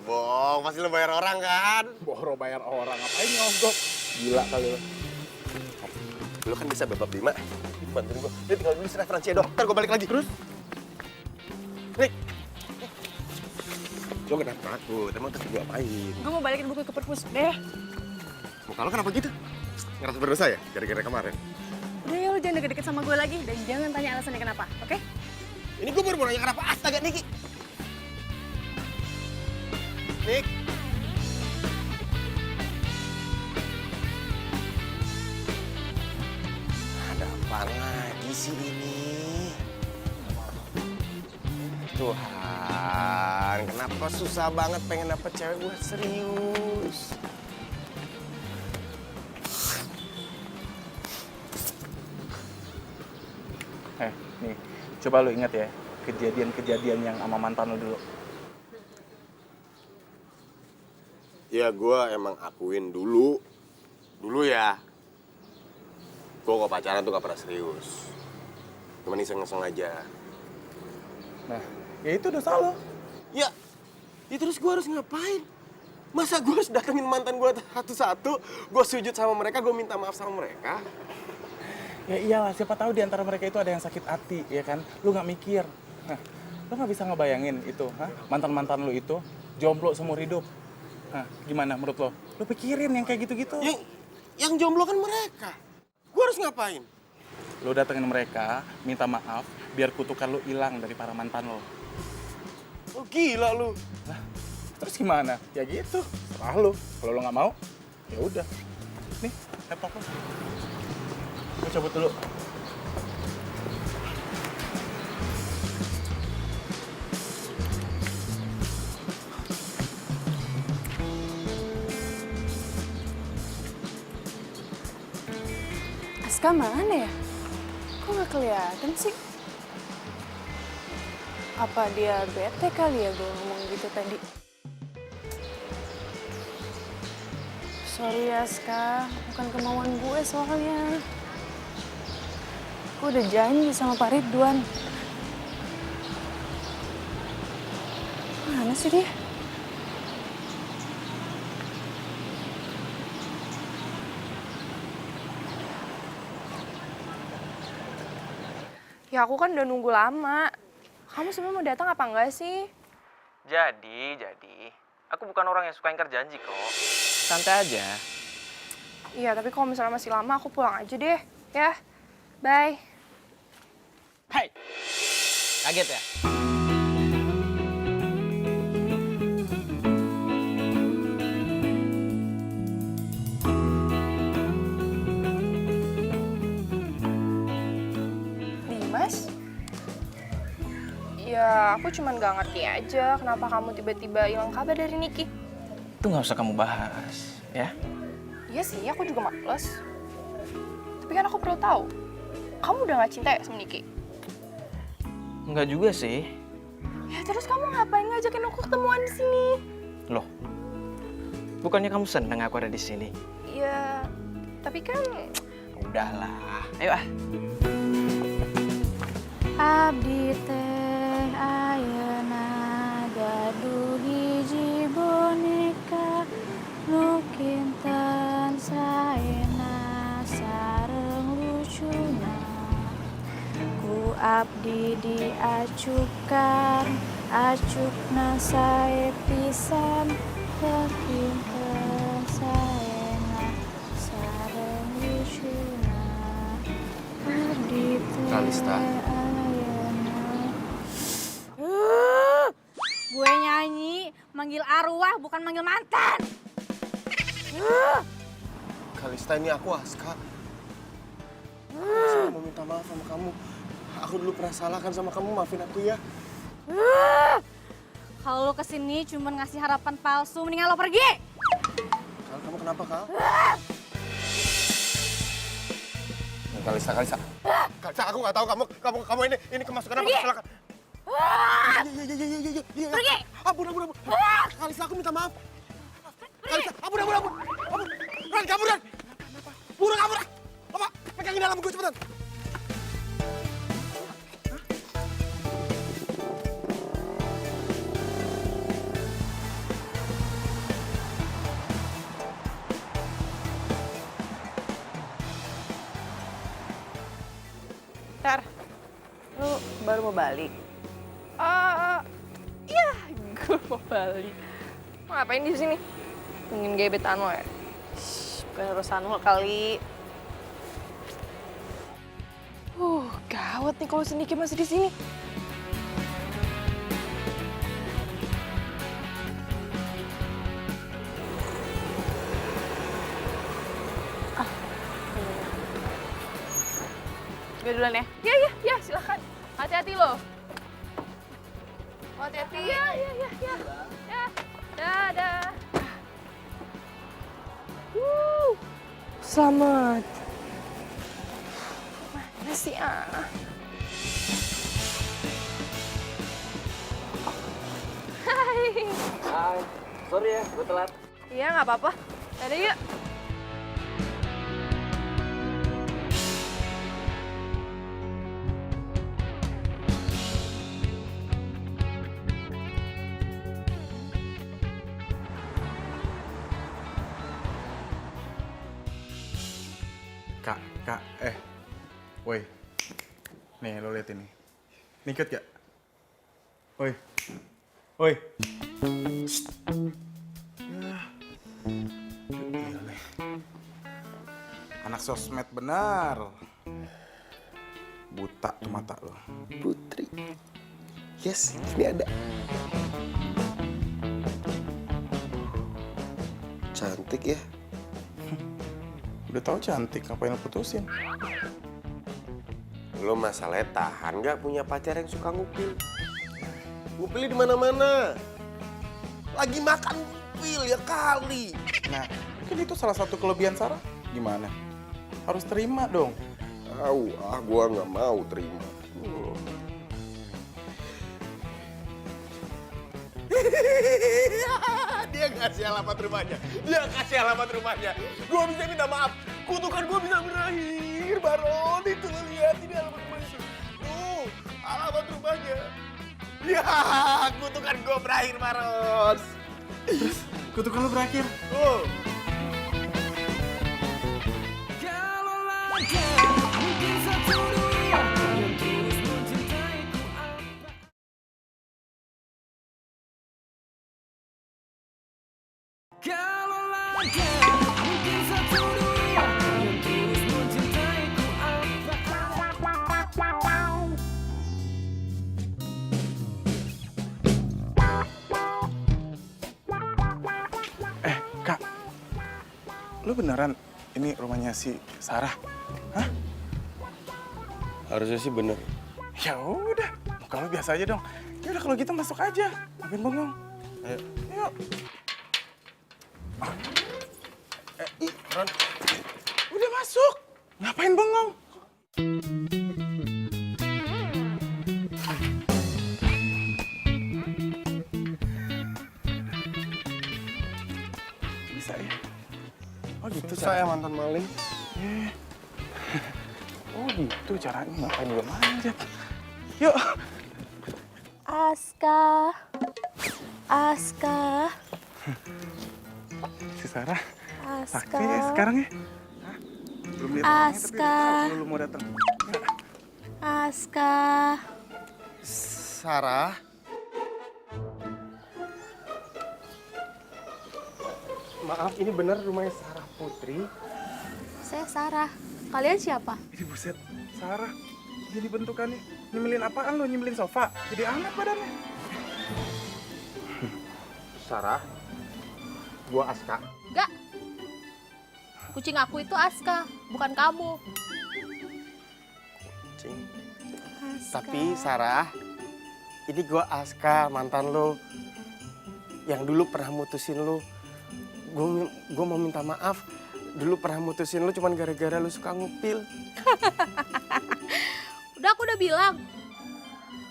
Bohong, pasti lu bayar orang kan? Boro bayar orang, ngapain nyogok? Gila kali lo. Lu kan bisa bab 5. Bantuin gue. Ini tinggal nulis referensi ya, Dok. Ntar gue balik lagi. Terus? Rik. Lo kenapa takut? Emang tadi gue apain? Gue mau balikin buku ke perpus deh. Muka lo kenapa gitu? Ngerasa berdosa ya? Gara-gara kemarin? Udah ya, lu jangan deket-deket sama gue lagi dan jangan tanya alasannya kenapa, oke? Ini gue baru mau nanya kenapa. Astaga, Niki. Nik. Ada apa lagi sih ini? Tuhan, kenapa susah banget pengen dapet cewek buat serius? Nih, coba lu ingat ya, kejadian-kejadian yang sama mantan lu dulu. Ya gue emang akuin dulu ya. Gue kok pacaran tuh gak pernah serius. Cuman iseng-iseng aja. Nah, ya itu dosa lo. Ya terus gue harus ngapain? Masa gue harus datengin mantan gue satu-satu, gue sujud sama mereka, gue minta maaf sama mereka? Ya iyalah, siapa tahu di antara mereka itu ada yang sakit hati, ya kan? Lu nggak mikir. Nah, lu nggak bisa ngebayangin itu, mantan-mantan lu itu jomblo seumur hidup. Nah, gimana menurut lo? Lu pikirin yang kayak gitu-gitu. Yang jomblo kan mereka. Gue harus ngapain? Lu datengin mereka, minta maaf, biar kutukan lu hilang dari para mantan lo. Oh gila lu. Lah, terus gimana? Ya gitu, serah lu. Kalau lu nggak mau, ya udah. Nih, laptop lu. Gue cabut dulu. Aska mana ya? Kok nggak kelihatan sih? Apa dia bete kali ya gue ngomong gitu tadi? Sorry Aska, bukan kemauan gue soalnya. Gue udah janji sama Pak Ridwan. Mana sih dia? Ya aku kan udah nunggu lama. Kamu sebenarnya mau datang apa enggak sih? Jadi, aku bukan orang yang suka ingkar janji kok. Santai aja. Iya, tapi kalau misalnya masih lama aku pulang aja deh. Ya, bye. Hai, kaget ya? Dimas? Ya, aku cuman gak ngerti aja kenapa kamu tiba-tiba hilang kabar dari Niki. Itu nggak usah kamu bahas, ya? Iya sih, aku juga males. Tapi kan aku perlu tahu, kamu udah gak cinta ya sama Niki? Enggak juga sih. Ya terus kamu ngapain ngajakin aku ketemuan di sini? Loh, bukannya kamu seneng aku ada di sini? Ya, tapi kan... Udahlah, ayo ah. Abdi teh ayeuna gaduh hiji boneka nu kinten saena sareng lucuna ku abdi diacukan acukna sae pisan teu kinten saena sareng lucuna abdi teh Kalista. Gue nyanyi, manggil arwah bukan manggil mantan. Kalista, ini aku Aska. Aku mau minta maaf sama kamu. Aku dulu pernah salah kan sama kamu, maafin aku ya. Kalau lo kesini cuma ngasih harapan palsu, mendingan lo pergi. Kal, kamu kenapa, Kal? Kalisa, Kalisa. Kalisa, aku nggak tahu kamu ini kemasukan apa? Silakan. Iya. Pergi. Ampun. Kalisa, aku minta maaf. Kalisa, ampun. Ran, kabur, Ran. Buruan kabur, Ran. Apa? Pegangin dalam gue cepetan. Tar, lu baru mau balik? Iya, gue mau balik. Lo ngapain di sini? Ingin gebetan lo ya? Bukan urusan lo kali. Gawat nih kalau Sendiki masih di sini. Gue duluan ya. Ya, silakan. Hati-hati lo. Hati-hati. Ya. Dadah. Selamat. Mana sih Hai, sorry ya, gue telat. Iya, nggak apa-apa. Dadah yuk. Kak, woi. Nih, lo lihat ini. Nikut gak? Woi. Gila nih. Anak sosmed benar. Buta tuh mata lo. Putri. Yes, ini ada. Cantik ya. Udah tahu cantik, ngapain lo putusin? Lo masalahnya tahan nggak punya pacar yang suka ngupil? Ngupilnya di mana-mana. Lagi makan ngupil ya kali. Nah, kan itu salah satu kelebihan Sarah. Gimana? Harus terima dong. Gua nggak mau terima. Dia kasih alamat rumahnya. Gua bisa minta maaf. Kutukan gua bisa berakhir, Baron. Itu lo lihat ini alamat rumahnya. Tuh, alamat rumahnya. Ya, kutukan gua berakhir, Baron. Terus, kutukan lo berakhir? Oh. Kak, lu beneran ini rumahnya si Sarah? Hah? Harusnya sih bener. Ya udah, kalau biasa aja dong. Ya udah kalau gitu masuk aja. Ngapain bengong? Ayo. Yuk. Ron. Udah masuk. Ngapain bengong? Bisa ya? Oh gitu Saya mantan maling. Oh gitu caranya, ngapain gue manjat. Yuk. Aska. Si Sarah. Aska. Sakti ya sekarang ya? Hah? Belum lihat orangnya tapi udah tahu kalau lu mau datang. Aska. Sarah. Maaf, ini benar rumahnya Sarah Putri? Saya Sarah. Kalian siapa? Ini buset, Sarah. Jadi bentukannya. Nyemilin apaan lo? Nyemilin sofa? Jadi hangat badannya. Sarah, gua Aska. Enggak. Kucing aku itu Aska, bukan kamu. Kucing. Aska. Tapi Sarah, ini gua Aska, mantan lo. Yang dulu pernah mutusin lo. Gue mau minta maaf. Dulu pernah mutusin lu cuman gara-gara lu suka ngupil. Udah aku udah bilang.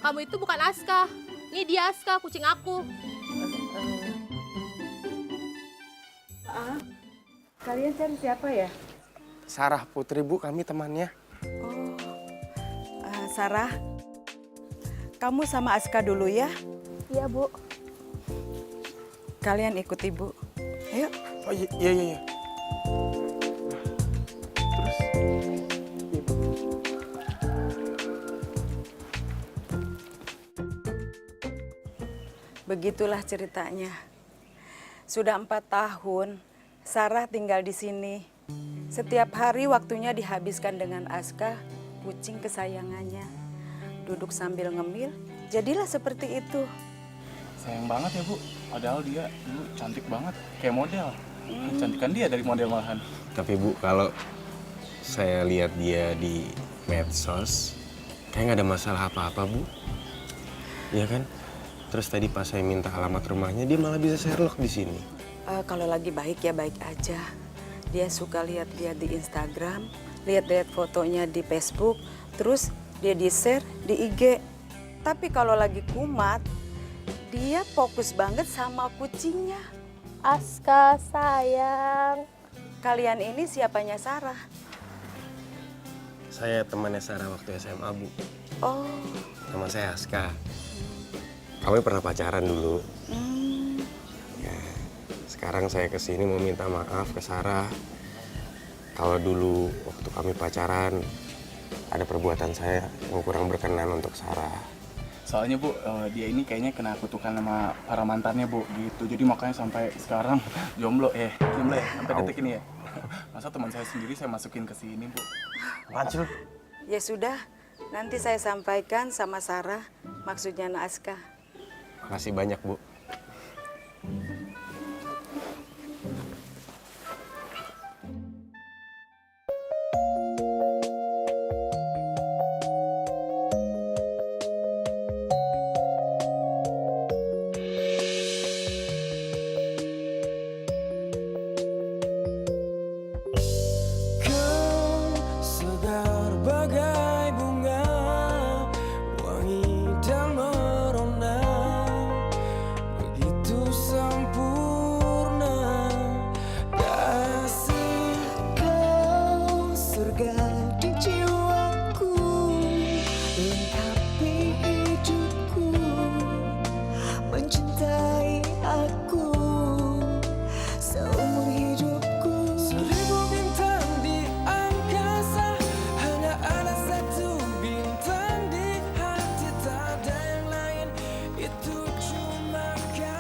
Kamu itu bukan Aska. Ini dia Aska, kucing aku. Kalian cari siapa ya? Sarah Putri, Bu, kami temannya. Sarah, kamu sama Aska dulu ya. Iya, Bu. Kalian ikut Ibu. Ayo. Oh iya. Terus? Begitulah ceritanya. Sudah 4 tahun, Sarah tinggal di sini. Setiap hari waktunya dihabiskan dengan Aska, kucing kesayangannya. Duduk sambil ngemil, jadilah seperti itu. Sayang banget ya Bu, padahal dia dulu cantik banget, kayak model. Cantikan dia dari model malahan. Tapi Bu, kalau saya lihat dia di medsos, kayak nggak ada masalah apa-apa, Bu. Iya kan? Terus tadi pas saya minta alamat rumahnya, dia malah bisa Sherlock di sini. Kalau lagi baik ya baik aja. Dia suka lihat-lihat di Instagram, lihat-lihat fotonya di Facebook, terus dia di-share di IG. Tapi kalau lagi kumat, dia fokus banget sama kucingnya. Aska, sayang. Kalian ini siapanya Sarah? Saya temannya Sarah waktu SMA, Bu. Oh. Nama saya Aska. Kami pernah pacaran dulu. Ya, sekarang saya kesini mau minta maaf ke Sarah. Kalau dulu waktu kami pacaran, ada perbuatan saya yang kurang berkenan untuk Sarah. Soalnya Bu, dia ini kayaknya kena kutukan sama para mantannya Bu, gitu. Jadi makanya sampai sekarang jomblo ya, sampai detik ini ya. Masa teman saya sendiri saya masukin ke sini Bu. Apaan sih lu? Ya sudah, nanti saya sampaikan sama Sarah maksudnya Aska. Makasih banyak, Bu.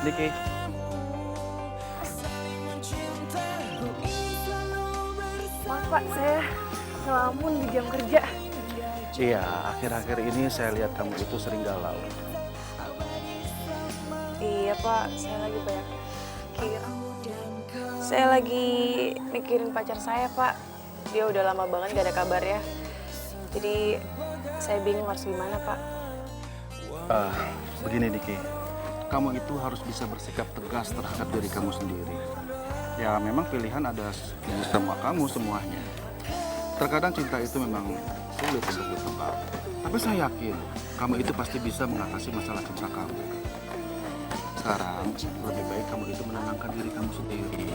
Diki. Maaf Pak, saya ngelamun di jam kerja. Iya, akhir-akhir ini saya lihat kamu itu sering galau. Iya Pak, saya lagi banyak mikir. Saya lagi mikirin pacar saya Pak. Dia udah lama banget gak ada kabar ya. Jadi saya bingung harus gimana Pak. Begini Diki, kamu itu harus bisa bersikap tegas terhadap diri kamu sendiri. Ya memang pilihan ada di semua kamu semuanya. Terkadang cinta itu memang sulit untuk ditebak. Tapi saya yakin kamu itu pasti bisa mengatasi masalah cinta kamu. Sekarang lebih baik kamu itu menenangkan diri kamu sendiri.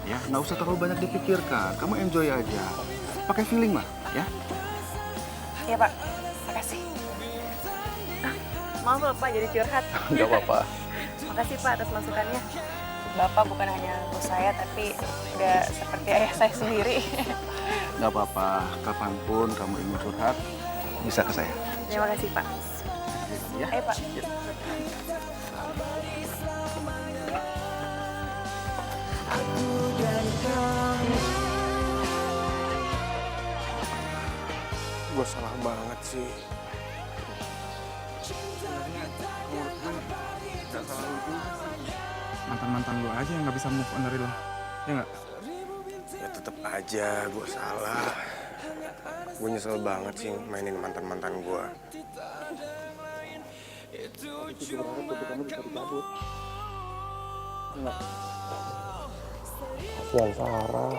Ya, nggak usah terlalu banyak dipikirkan. Kamu enjoy aja. Pakai feeling lah, ya. Iya Pak, makasih. Maaf loh Pak jadi curhat. Nggak apa-apa. Makasih Pak atas masukannya. Bapak bukan hanya bos saya, tapi udah seperti ayah saya sendiri. Nggak apa-apa, kapanpun kamu ingin curhat, bisa ke saya. Terima kasih Pak. Ya. Ayo Pak. Gue salah banget sih. Mantan-mantan lu aja yang nggak bisa move on dari lo, ya nggak? Ya tetep aja gue salah. Gue nyesel banget sih mainin mantan-mantan gue. Kasihan Sarah.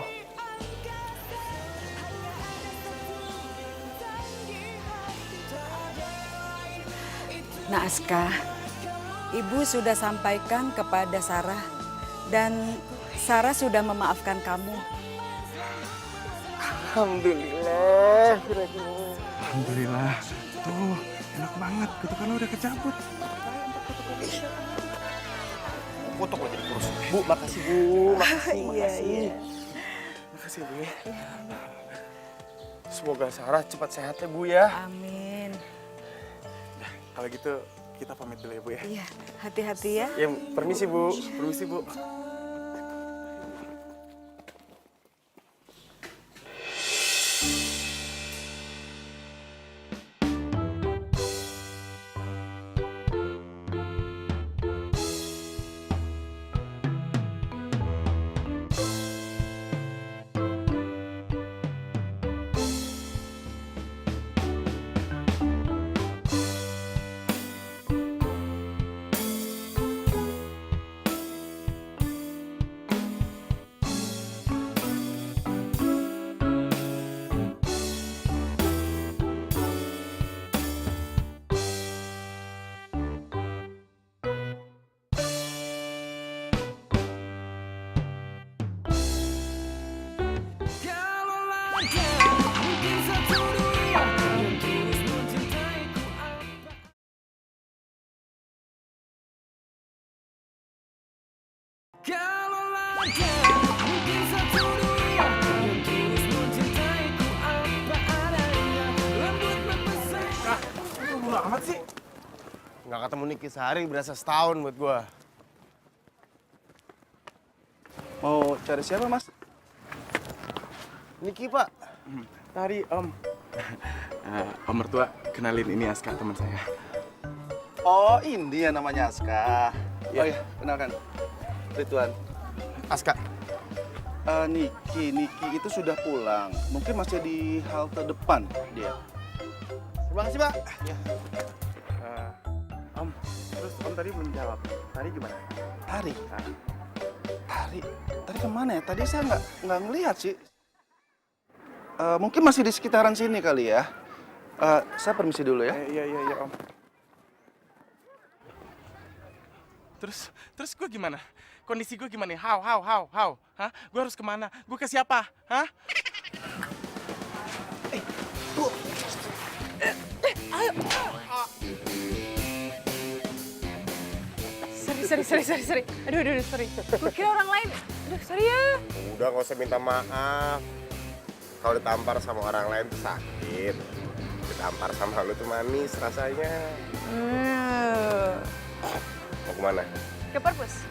Nah, Aska, Ibu sudah sampaikan kepada Sarah dan Sarah sudah memaafkan kamu. Alhamdulillah. Alhamdulillah. Tuh, enak banget. Kutukan lo udah kecabut. Kutuk lo jadi kurus. Bu, makasih Bu. Makasih, makasih. Makasih Bu ya. Semoga Sarah cepat sehat ya Bu ya. Amin. Kalau gitu kita pamit dulu ya Bu ya. Iya, hati-hati ya. Ya, permisi Bu. Permisi Bu. Amat sih. Nggak ketemu Niki sehari berasa setahun buat gua. Mau cari siapa, Mas? Niki, Pak. Tari, Om. Om mertua, kenalin ini Aska, teman saya. Oh, ini ya namanya Aska. Oh iya, kenalkan. Rituan. Aska. Niki itu sudah pulang. Mungkin masih di halte depan dia. Terima kasih, Pak. Ya. Om, terus Om tadi belum jawab. Tari gimana? Tari kemana ya? Tadi saya nggak ngelihat sih. Mungkin masih di sekitaran sini kali ya. Saya permisi dulu ya. Iya, Om. Terus gue gimana? Kondisi gue gimana? How? Hah? Gue harus kemana? Gue ke siapa? Hah? Sorry. Aduh, sorry. Gue kira orang lain. Aduh, sorry ya. Udah, nggak usah minta maaf. Kalau ditampar sama orang lain tuh sakit. Ditampar sama lu tuh manis rasanya. Mau kemana? Ke perpus.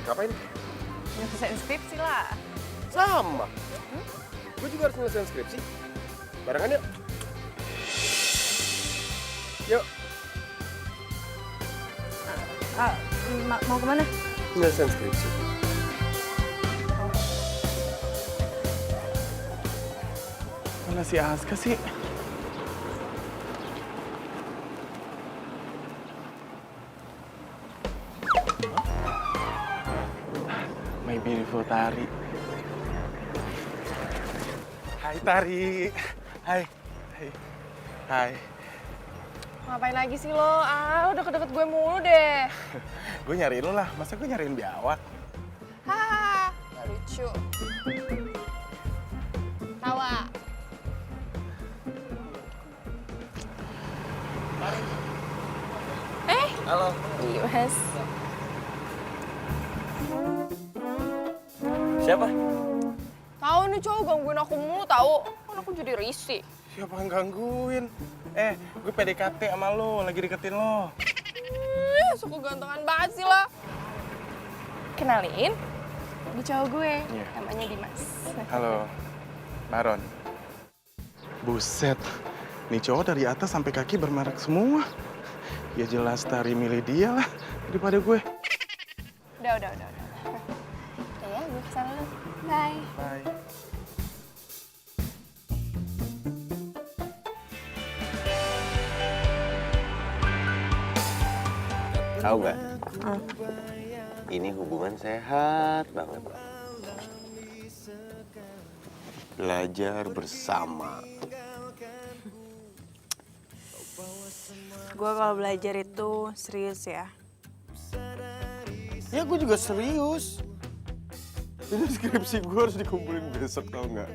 Ngapain? Nyelesain skripsi lah. Sama. Gue juga harus nyelesain skripsi. Barengan yuk. Yuk. Mau kemana? Nyelesain skripsi. Mana si Aska sih? My beautiful Tari. Hai Tari. Hai. Ngapain lagi sih lo? Udah deket gue mulu deh. Gue nyariin lo lah, masa gue nyariin biawak? Hahaha, gak lucu. Tawa. Halo. Yes. Siapa? Tahu nih cowok gangguin aku mulu tahu. Kan aku jadi risih. Siapa yang gangguin? Gue PDKT sama lo, lagi deketin lo. Suka gantengan banget sih lo. Kenalin, ini cowok gue, Iya. namanya Dimas. Halo, Baron. Buset, nih cowok dari atas sampai kaki bermerek semua. Ya jelas Tari milih dia lah daripada gue. Udah. Udah ya, gue kesana dulu. Bye. Bye. Tahu nggak? Ini hubungan sehat banget. Belajar bersama. Gue kalau belajar itu serius ya. Ya gue juga serius. Ini skripsi gue harus dikumpulin besok, tau nggak?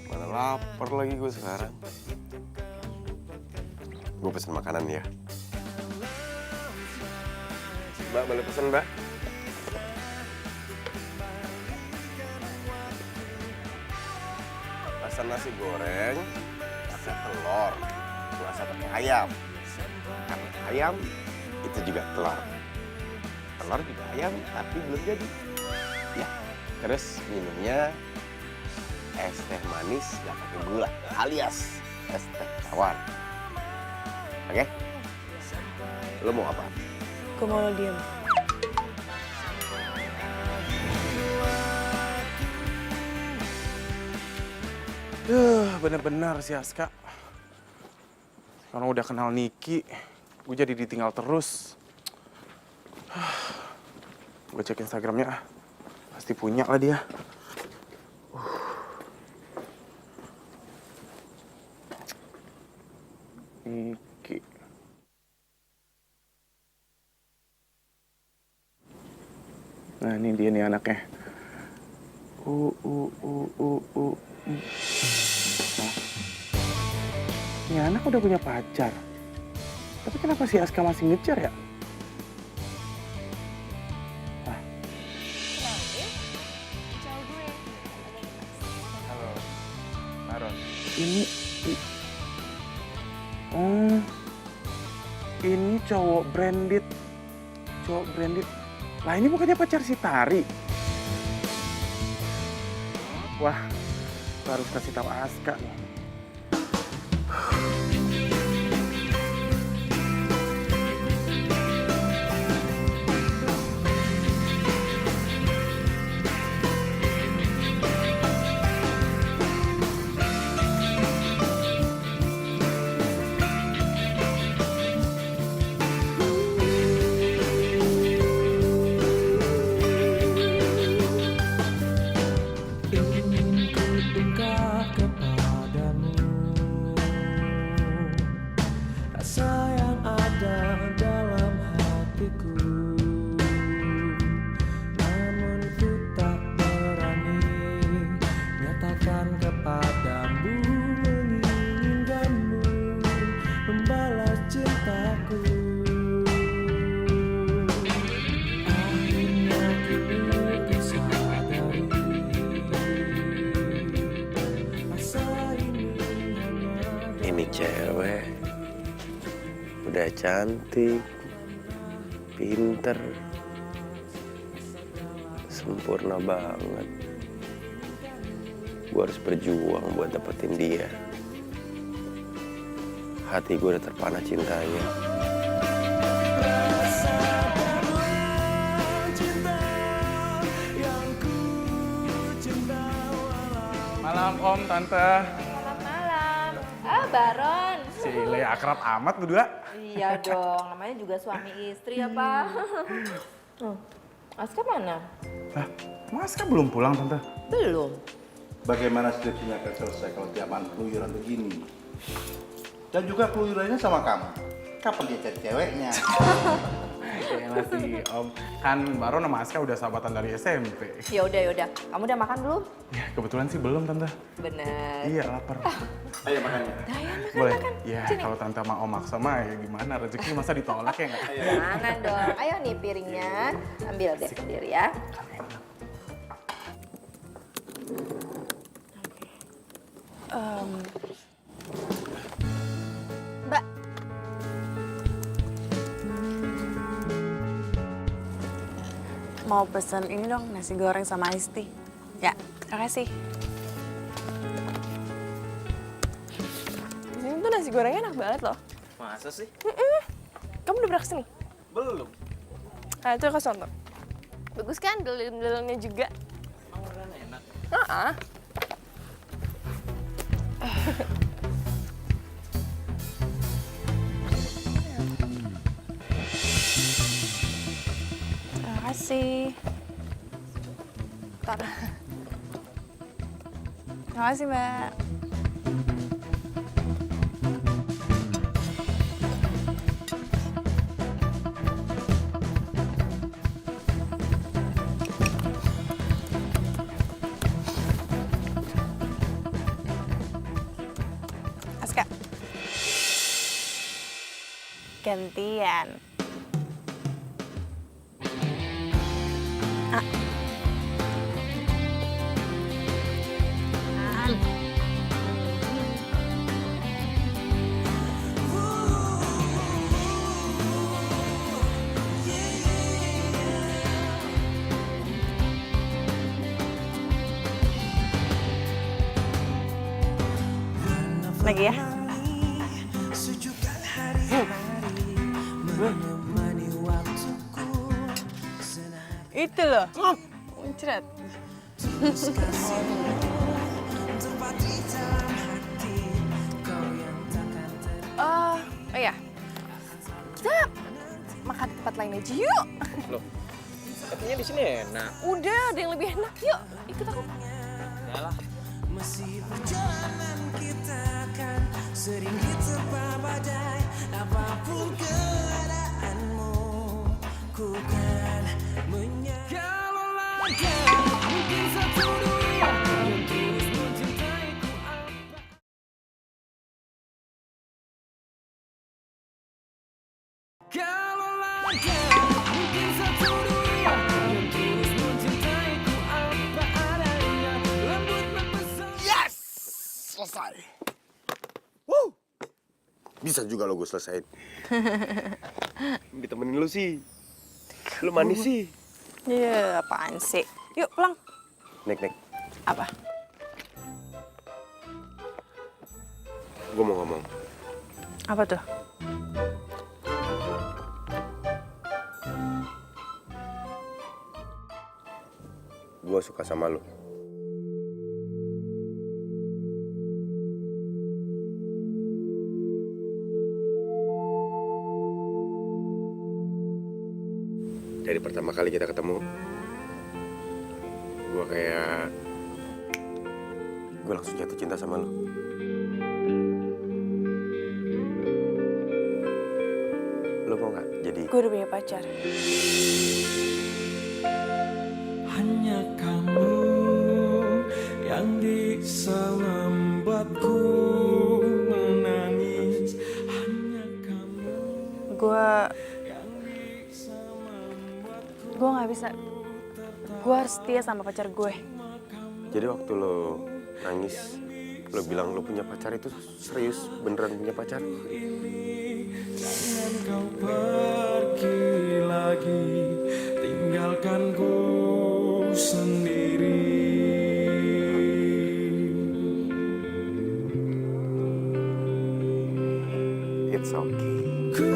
Mana lapar lagi gue sekarang. Gue pesen makanan ya. Mbak, boleh pesen, Mbak? Pesan nasi goreng, pakai telur, rasa pakai ayam. Karena ayam, itu juga telur. Telur juga ayam, tapi belum jadi. Ya, terus minumnya es teh manis nggak pakai gula, alias es teh tawar. Oke? Lo mau apa? Gue mau lo diem. Bener-bener si Aska. Karena udah kenal Niki, gue jadi ditinggal terus. Gue cek Instagramnya, pasti punya lah dia. Niki. Nah ini dia nih anaknya. Nah, ini anak udah punya pacar. Tapi kenapa si Aska masih ngejar ya? Halo, Baron. Ini cowok branded. Lah ini bukannya pacar si Tari? Wah, gue harus kasih tahu Aska nih. Ini cewek udah cantik, pinter, sempurna banget. Gue harus berjuang buat dapetin dia. Hati gue udah terpana cintanya. Malam Om, Tante. Baron. Si Le akrab amat berdua. Iya dong, namanya juga suami istri ya, Pak. Aska mana? Lah, emang Aska belum pulang, Tante? Belum. Bagaimana skripsinya akan selesai kalau tiap malam keluyuran begini? Dan juga keluyurannya sama kamu. Kapan dia cari ceweknya? Kayaknya sih Om. Kan Baron sama Aska udah sahabatan dari SMP. Ya udah. Kamu udah makan belum? Ya, kebetulan sih belum, Tante. Bener. Iya, lapar. Ayo makannya. Boleh? Ya, kalau Tante sama Om maksa mah ya gimana? Rezeki masa ditolak ya nggak? Jangan dong. Ayo nih piringnya. Ambil deh sendiri ya. Mbak. Mau pesen ini dong, nasi goreng sama iced tea. Ya, makasih. Di sini tuh nasi gorengnya enak banget loh. Masa sih? Kamu udah pernah kesini? Belum. Nah, itu ke sono. Bagus kan, dalam-dalamnya juga. Beneran enak. Terima kasih. Ntar. Terima kasih, Mbak. Aska. Gantian. Lagi ya. Itu loh. Muncrat. Oh iya. Kita makan di tempat lain aja yuk. Loh, katanya di sini enak. Udah, ada yang lebih enak. Yuk, ikut aku. Yalah. Masih perjalanan kita kan sering diterpa badai. Apapun keadaanmu, ku kan menyangka. Kalau ada mungkin satu dunia yang tulus mencintaiku. Kalau ada mungkin satu dunia yang tulus mencintaiku apa adanya. Lembut membesar. Yes! Selesai. Woo! Bisa juga lo gue selesain. Ditemenin lu sih. Lu manis sih. Iya, apaan sih? Yuk, pulang. Nek. Apa? Gue mau ngomong. Apa tuh? Gue suka sama lu. Dari pertama kali kita ketemu, gue langsung jatuh cinta sama lu. Lu mau nggak jadi? Gue udah punya pacar. Hanya kamu yang bisa membuatku menangis. Hanya kamu. Gue nggak bisa. Gue harus setia sama pacar gue. Jadi waktu lo nangis, lo bilang lo punya pacar itu serius beneran punya pacar? Jangan kau pergi lagi, tinggalkan ku sendiri. It's okay. Ku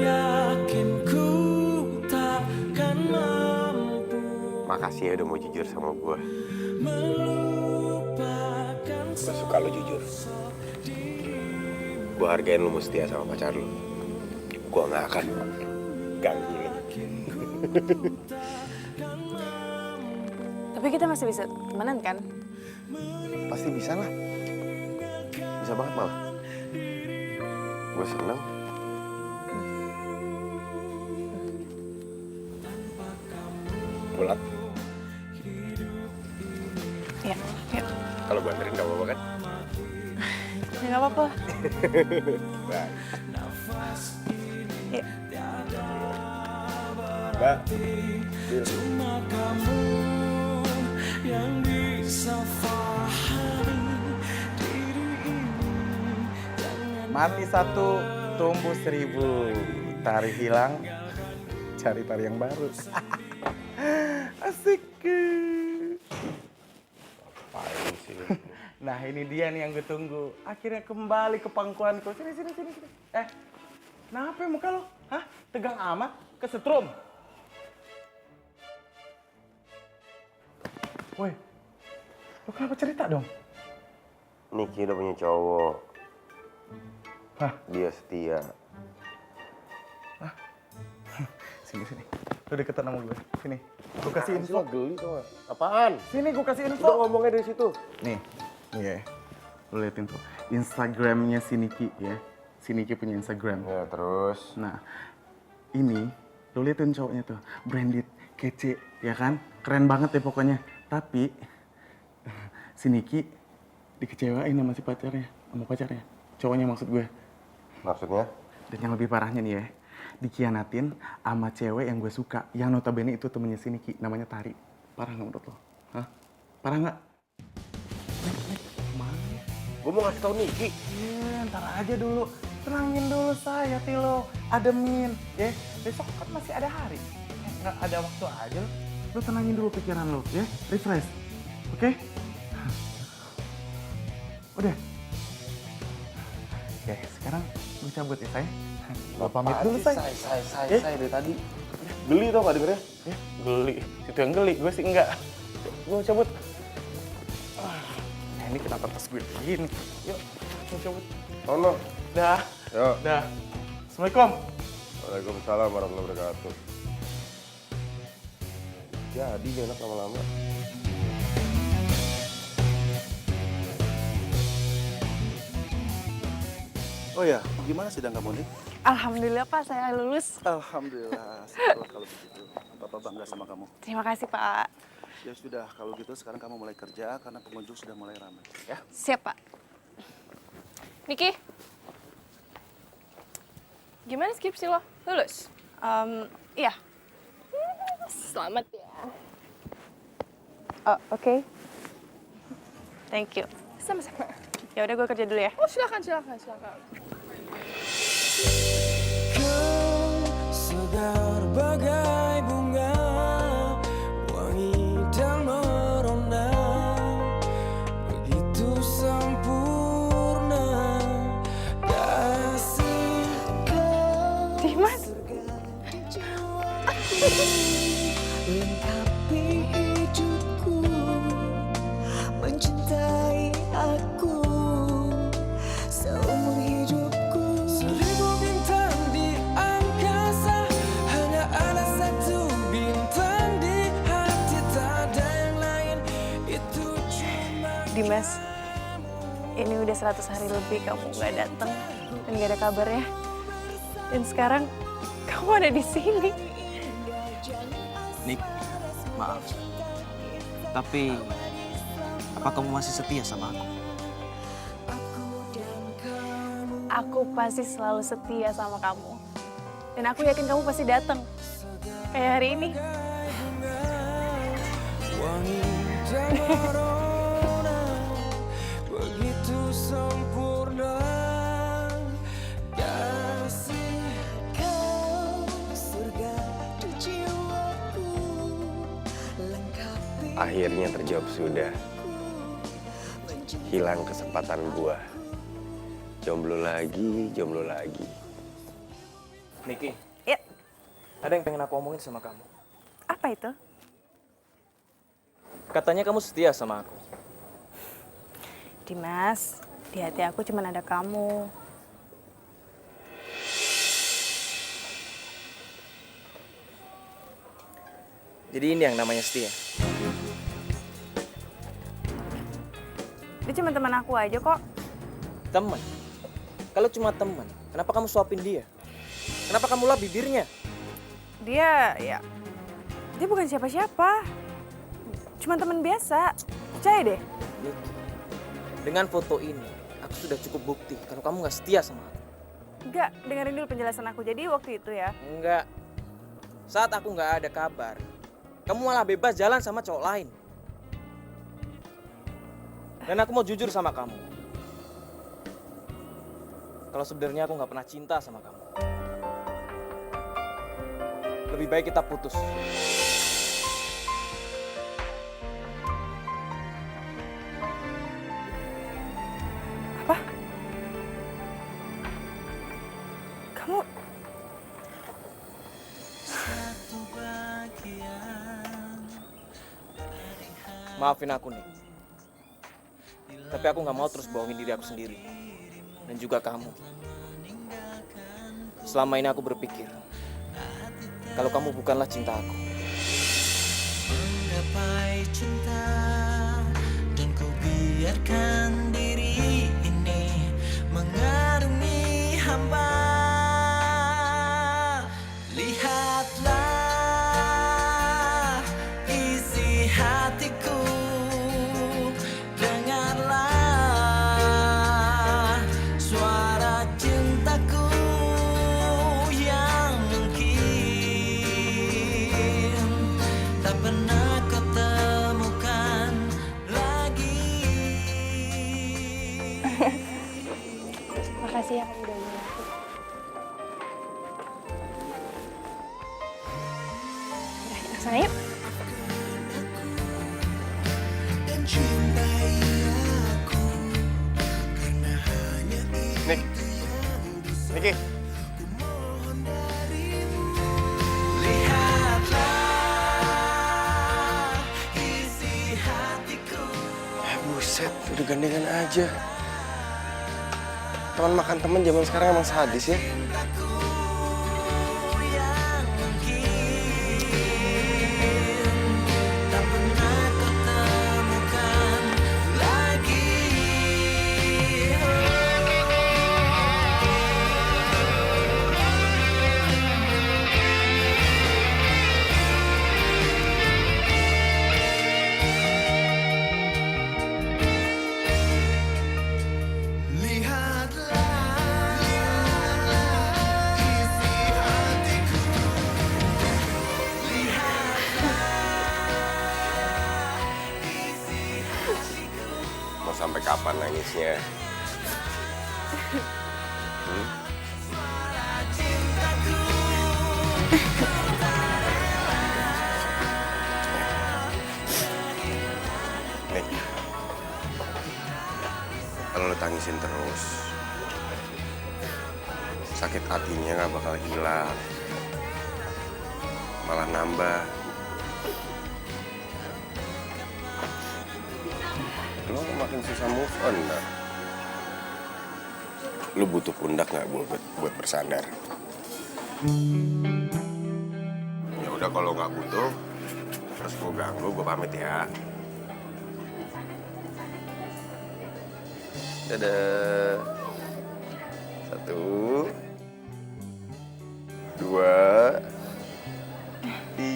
yakin ku takkan mampu. Makasih ya udah mau jujur sama gue. Gue suka lo jujur. Gue hargain lo mau setia sama pacar lo. Gue gak akan ganggu lo. Tapi kita masih bisa temenan kan? Pasti bisa lah. Bisa banget malah. Gue seneng. Pulang. Iya, yuk. Kalau gue anterin gak apa-apa kan? Ya nggak apa-apa. Bye. Yuk. Mbak. Cuma kamu yang bisa pahami diri ini. Mati satu, tumbuh 1000. Tari hilang, cari tari yang baru. Asik. Apaan sih? Nah ini dia nih yang gue tunggu. Akhirnya kembali ke pangkuanku. Sini. Kenapa muka lo? Hah? Tegang amat? Kesetrum? Woi, lo kenapa cerita dong? Niki udah punya cowok. Hah? Dia setia. Sini. Lu deketan sama gue. Sini. Gue kasih info. Geli tau gak? Apaan? Sini gue kasih info. Udah ngomongnya dari situ. Nih ya. Lu liatin tuh. Instagramnya si Niki ya. Si Niki punya Instagram. Ya terus. Nah, ini lu liatin cowoknya tuh. Branded, kece, ya kan? Keren banget ya pokoknya. Tapi si Niki dikecewain sama si pacarnya. Sama pacarnya. Cowoknya maksud gue. Maksudnya? Dan yang lebih parahnya nih ya. Dikhianatin sama cewek yang gue suka. Yang notabene itu temennya si Niki. Namanya Tari. Parah nggak menurut lo? Hah? Parah nggak? Gue mau ngasih tau Niki. Ntar aja dulu. Tenangin dulu saya, Tilo. Ademin. Ya, besok kan masih ada hari. Nggak ada waktu aja lo. Lo tenangin dulu pikiran lo, ya. Refresh. Oke? Udah. Oke, sekarang gue cabut ya, say. Gue pamit dulu, say. Say dari tadi. Geli tau gak dengernya? Ya, geli. Itu yang geli, gue sih enggak. Gue cabut. Nah, ini kenapa tas gue begini? Yuk, gue cabut. Sono. Dah. Yuk. Dah. Assalamualaikum. Waalaikumsalam warahmatullahi wabarakatuh. Jadi gak enak lama-lama. Oh ya, gimana sidang kamu nih? Alhamdulillah Pak, saya lulus. Alhamdulillah, syukurlah kalau begitu. Bapak bangga sama kamu. Terima kasih Pak. Ya sudah, kalau gitu sekarang kamu mulai kerja karena pengunjung sudah mulai ramai. Ya. Siap Pak. Niki, gimana skripsi lo? Lulus? Iya. Selamat ya. Oh, oke. Thank you. Sama-sama. Ya udah gue kerja dulu ya. Oh, silakan. Segar bagai bunga, wangi dan merona, begitu sempurna kasih kau. Dimas. Lengkapi hidupku, mencintai aku seumur hidupku. Seribu bintang di angkasa, hanya ada satu bintang di hati, tak ada yang lain, itu cuma Dimas, ini udah 100 hari lebih kamu nggak datang dan nggak ada kabarnya. Dan sekarang kamu ada di sini. Nik, maaf. Tapi, apa kamu masih setia sama aku? Aku pasti selalu setia sama kamu. Dan aku yakin kamu pasti datang. Kayak hari ini. wangi dan merona, begitu sempurna kasih kau, surga di jiwaku, lengkapi. Akhirnya terjawab sudah. Hilang kesempatan gua. Jomblo lagi. Niki. Ya. Ada yang pengen aku omongin sama kamu. Apa itu? Katanya kamu setia sama aku. Dimas, di hati aku cuma ada kamu. Jadi ini yang namanya setia. Dia cuma teman aku aja kok. Teman. Kalau cuma teman, kenapa kamu suapin dia? Kenapa kamu lap bibirnya? Dia bukan siapa-siapa. Cuma teman biasa. Percaya deh. Niki, dengan foto ini, aku sudah cukup bukti kalau kamu nggak setia sama aku. Enggak, dengerin dulu penjelasan aku. Jadi waktu itu ya. Enggak. Saat aku nggak ada kabar, kamu malah bebas jalan sama cowok lain. Dan aku mau jujur sama kamu. Kalau sebenarnya aku nggak pernah cinta sama kamu. Lebih baik kita putus. Apa? Kamu... Maafin aku nih. Tapi aku nggak mau terus bohongin diri aku sendiri. Dan juga kamu. Selama ini aku berpikir kalau kamu bukanlah cinta aku. Menggapai cinta dan ku biarkan diri ini mengarungi hamba. Lihatlah isi hatiku, dengarlah suara cintaku yang mungkin tak pernah kau temukan lagi. Makasih ya kamu udah milih aku. Udah, kita kesana yuk. Niki. Buset, udah gandengan aja. Teman makan teman zaman sekarang emang sadis ya. Mau sampai kapan nangisnya? Nih, kalau lo tangisin terus, sakit hatinya nggak bakal hilang, malah nambah. Lo makin susah move on, dah. Lo butuh pundak nggak buat bersandar? Ya udah, kalau nggak butuh, terus gue ganggu, gue pamit ya. Dadah. 1, 2, 3.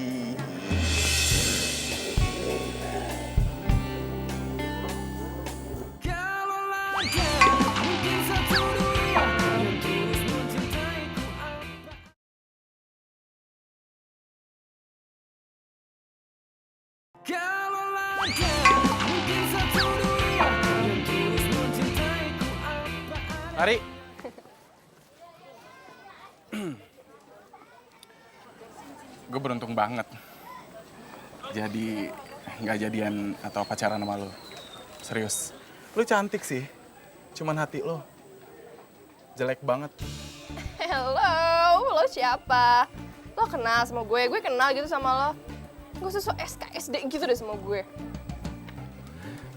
Ari. Gue beruntung banget. Jadi nggak jadian atau pacaran sama lo. Serius. Lo cantik sih. Cuman hati lo jelek banget. Hello, lo siapa? Lo kenal sama gue kenal gitu sama lo. Gak usah so SKSD gitu deh sama gue.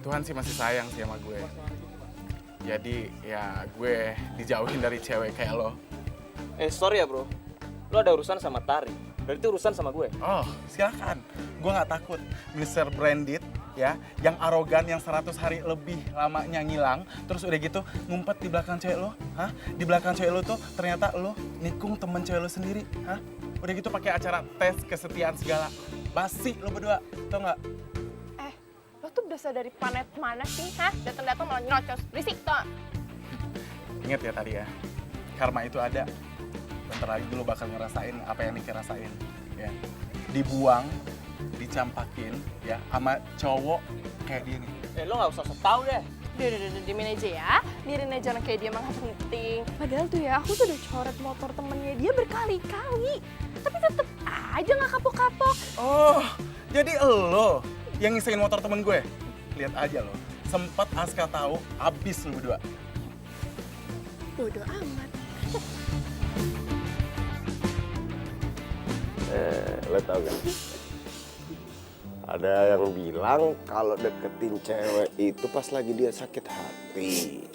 Tuhan sih masih sayang sih sama gue. Jadi ya gue dijauhin dari cewek kayak lo. Sorry ya bro, lo ada urusan sama Tari, berarti urusan sama gue. Oh, silakan. Gue nggak takut. Mr. Branded, ya, yang arogan, yang 100 hari lebih lamanya ngilang, terus udah gitu ngumpet di belakang cewek lo. Hah? Di belakang cewek lo tuh ternyata lo nikung temen cewek lo sendiri. Hah? Udah gitu pakai acara tes kesetiaan segala. Basi lo berdua, tau nggak? Lo tuh berasal dari planet mana sih, hah? Datang-datang malah nyerocos, berisik tau. Ingat ya tadi ya, karma itu ada. Bentar lagi lo bakal ngerasain apa yang Niki rasain, ya. Dibuang, dicampakin, ya, sama cowok kayak dia nih. Lo nggak usah tau deh. Udah, diemin aja ya. Biarin aja orang kayak dia mah nggak penting. Padahal tuh ya, aku tuh udah coret motor temennya dia berkali-kali. Tapi tetep aja nggak kapok-kapok. Oh, jadi lo yang ngisain motor temen gue? Lihat aja lo, sempet Aska tahu, abis lo berdua. Bodoh amat. Lo tau gak? Ada yang bilang kalau deketin cewek itu pas lagi dia sakit hati.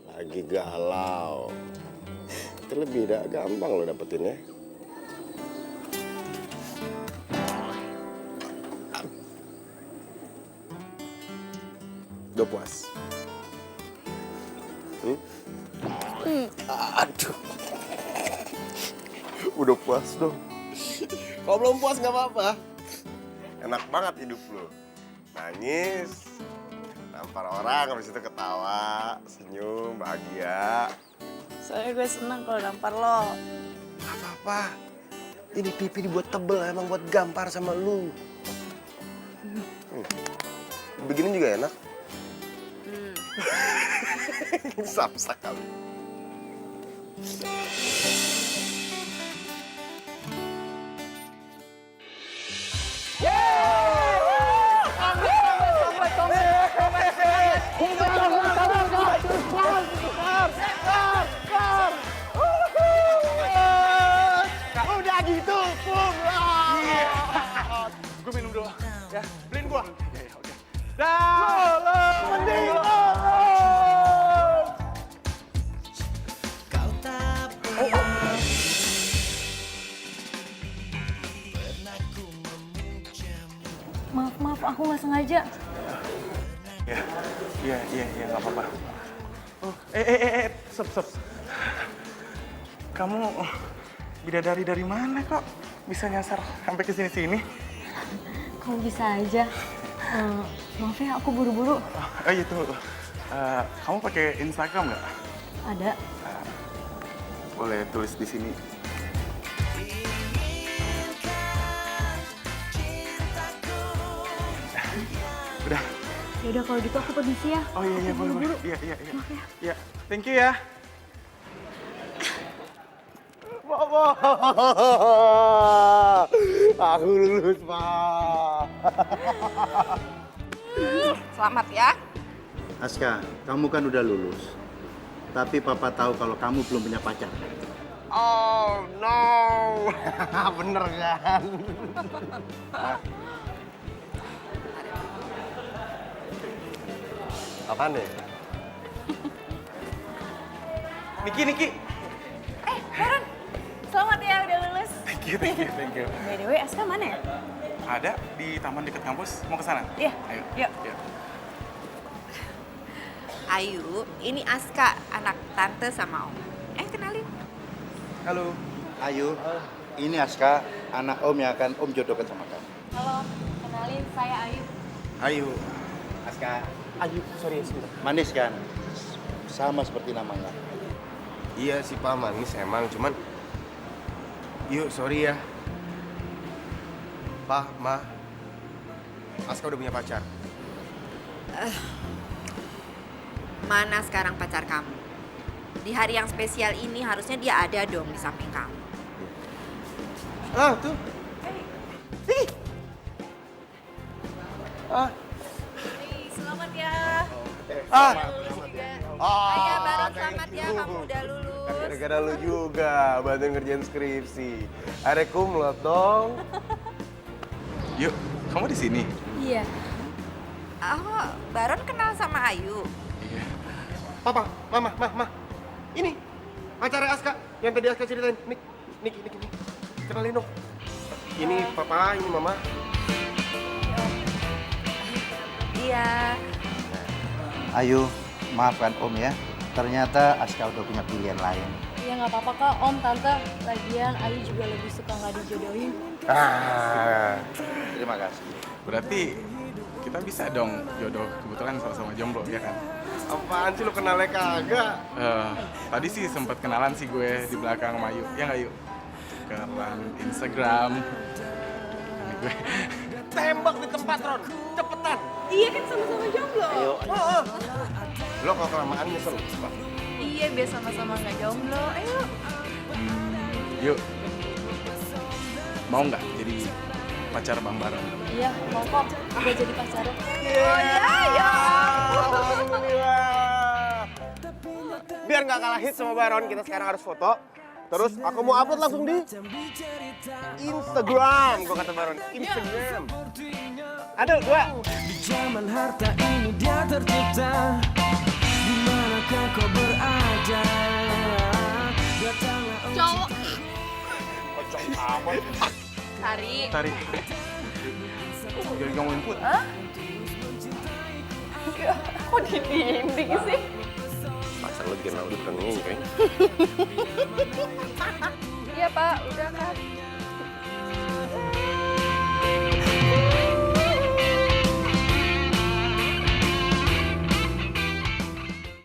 Lagi galau. lebih gampang lo dapetinnya. Udah puas? Aduh. Udah puas dong. Kalau belum puas nggak apa-apa. Enak banget hidup lo. Nangis, nampar orang, habis itu ketawa, senyum, bahagia. Soalnya gue seneng kalau nampar lo. Gak apa-apa. Ini pipi dibuat tebel, emang buat gampar sama lu. Begini juga enak. Samsak kali. Udah gitu, pum lah. Gue minum dulu, ya. Beliin gua. Ya, oke. Dah. Mending Maaf, aku nggak sengaja. Iya, nggak apa-apa. Oh, stop. Kamu bidadari dari mana kok bisa nyasar sampai ke sini-sini? Kok bisa aja? Maaf ya, aku buru-buru. Oh iya tuh. Kamu pakai Instagram nggak? Ada. Boleh tulis di sini. Udah. Ya udah kalau gitu aku permisi ya. Oh iya, boleh. Buru-buru. Iya. Maaf ya. Iya, thank you ya. Aku lulus, Pak. Selamat ya. Aska, kamu kan udah lulus. Tapi papa tahu kalau kamu belum punya pacar. Oh, no. Bener kan? Apaan nih? Niki. Baron, selamat ya udah lulus. Thank you. By the way, Aska mana ya? Ada di taman dekat kampus. Mau ke sana? Iya. Ayo. Yuk. Ayu, ini Aska, anak tante sama om. Kenalin. Halo. Ayu, ini Aska, anak om yang akan om jodohkan sama kamu. Halo, kenalin saya Ayu. Ayu. Aska, Ayu, sorry sebentar. manis kan? Sama seperti namanya. Iya sih Pak, manis emang, cuman... Yuk, sorry ya. Pak, Ma, Aska udah punya pacar. Mana sekarang pacar kamu? Di hari yang spesial ini harusnya dia ada dong di samping kamu. Ah, tuh. Ih. Ah. Selamat ya. Ah. Ayah Baron, selamat ya, kamu udah lulus. Gara-gara lu juga bantuin ngerjain skripsi. Akhirnya kumlot dong. Yuk, kamu di sini? Iya. Oh, Baron kenal sama Ayu. Iya. Papa, Mama. Ini pacarnya Aska yang tadi Aska ceritain. Niki. Kenalin dong. Ini Papa, ini Mama. Iya. Ayu, maafkan om ya. Ternyata Aska udah punya pilihan lain. Ya nggak apa-apa kak, Om, Tante. Lagian Ayu juga lebih suka nggak dijodohin. Terima kasih. Berarti kita bisa dong jodoh, kebetulan sama-sama jomblo ya kan? Apaan sih lu kenalnya kagak? Tadi sih sempat kenalan sih gue di belakang sama Ayu, ya nggak Yu? Tukeran Instagram. Ini gue. Tembak di tempat, Ron. Cepetan. Iya kan sama-sama jomblo. Ayo. Lo kalau kelamaan nyesel. Iya, biar sama-sama nggak jomblo. Ayo. Yuk. Mau nggak jadi pacar Bang Baron? Iya, mau kok. Udah jadi pacarnya. Oh ya. Alhamdulillah. Biar nggak kalah hit sama Baron, kita sekarang harus foto. Terus aku mau upload langsung di Instagram. Gue kata Baron, Instagram. Aduh, dua. Di zaman harta ini dia tercipta. Dimanakah kau berada? Datang amat. Tari. Tari. Jadi ngomongin Put. Hah? Kok dinding sih? Masa lu bikin lalu kan ini kan? Iya Pak, udah Kak.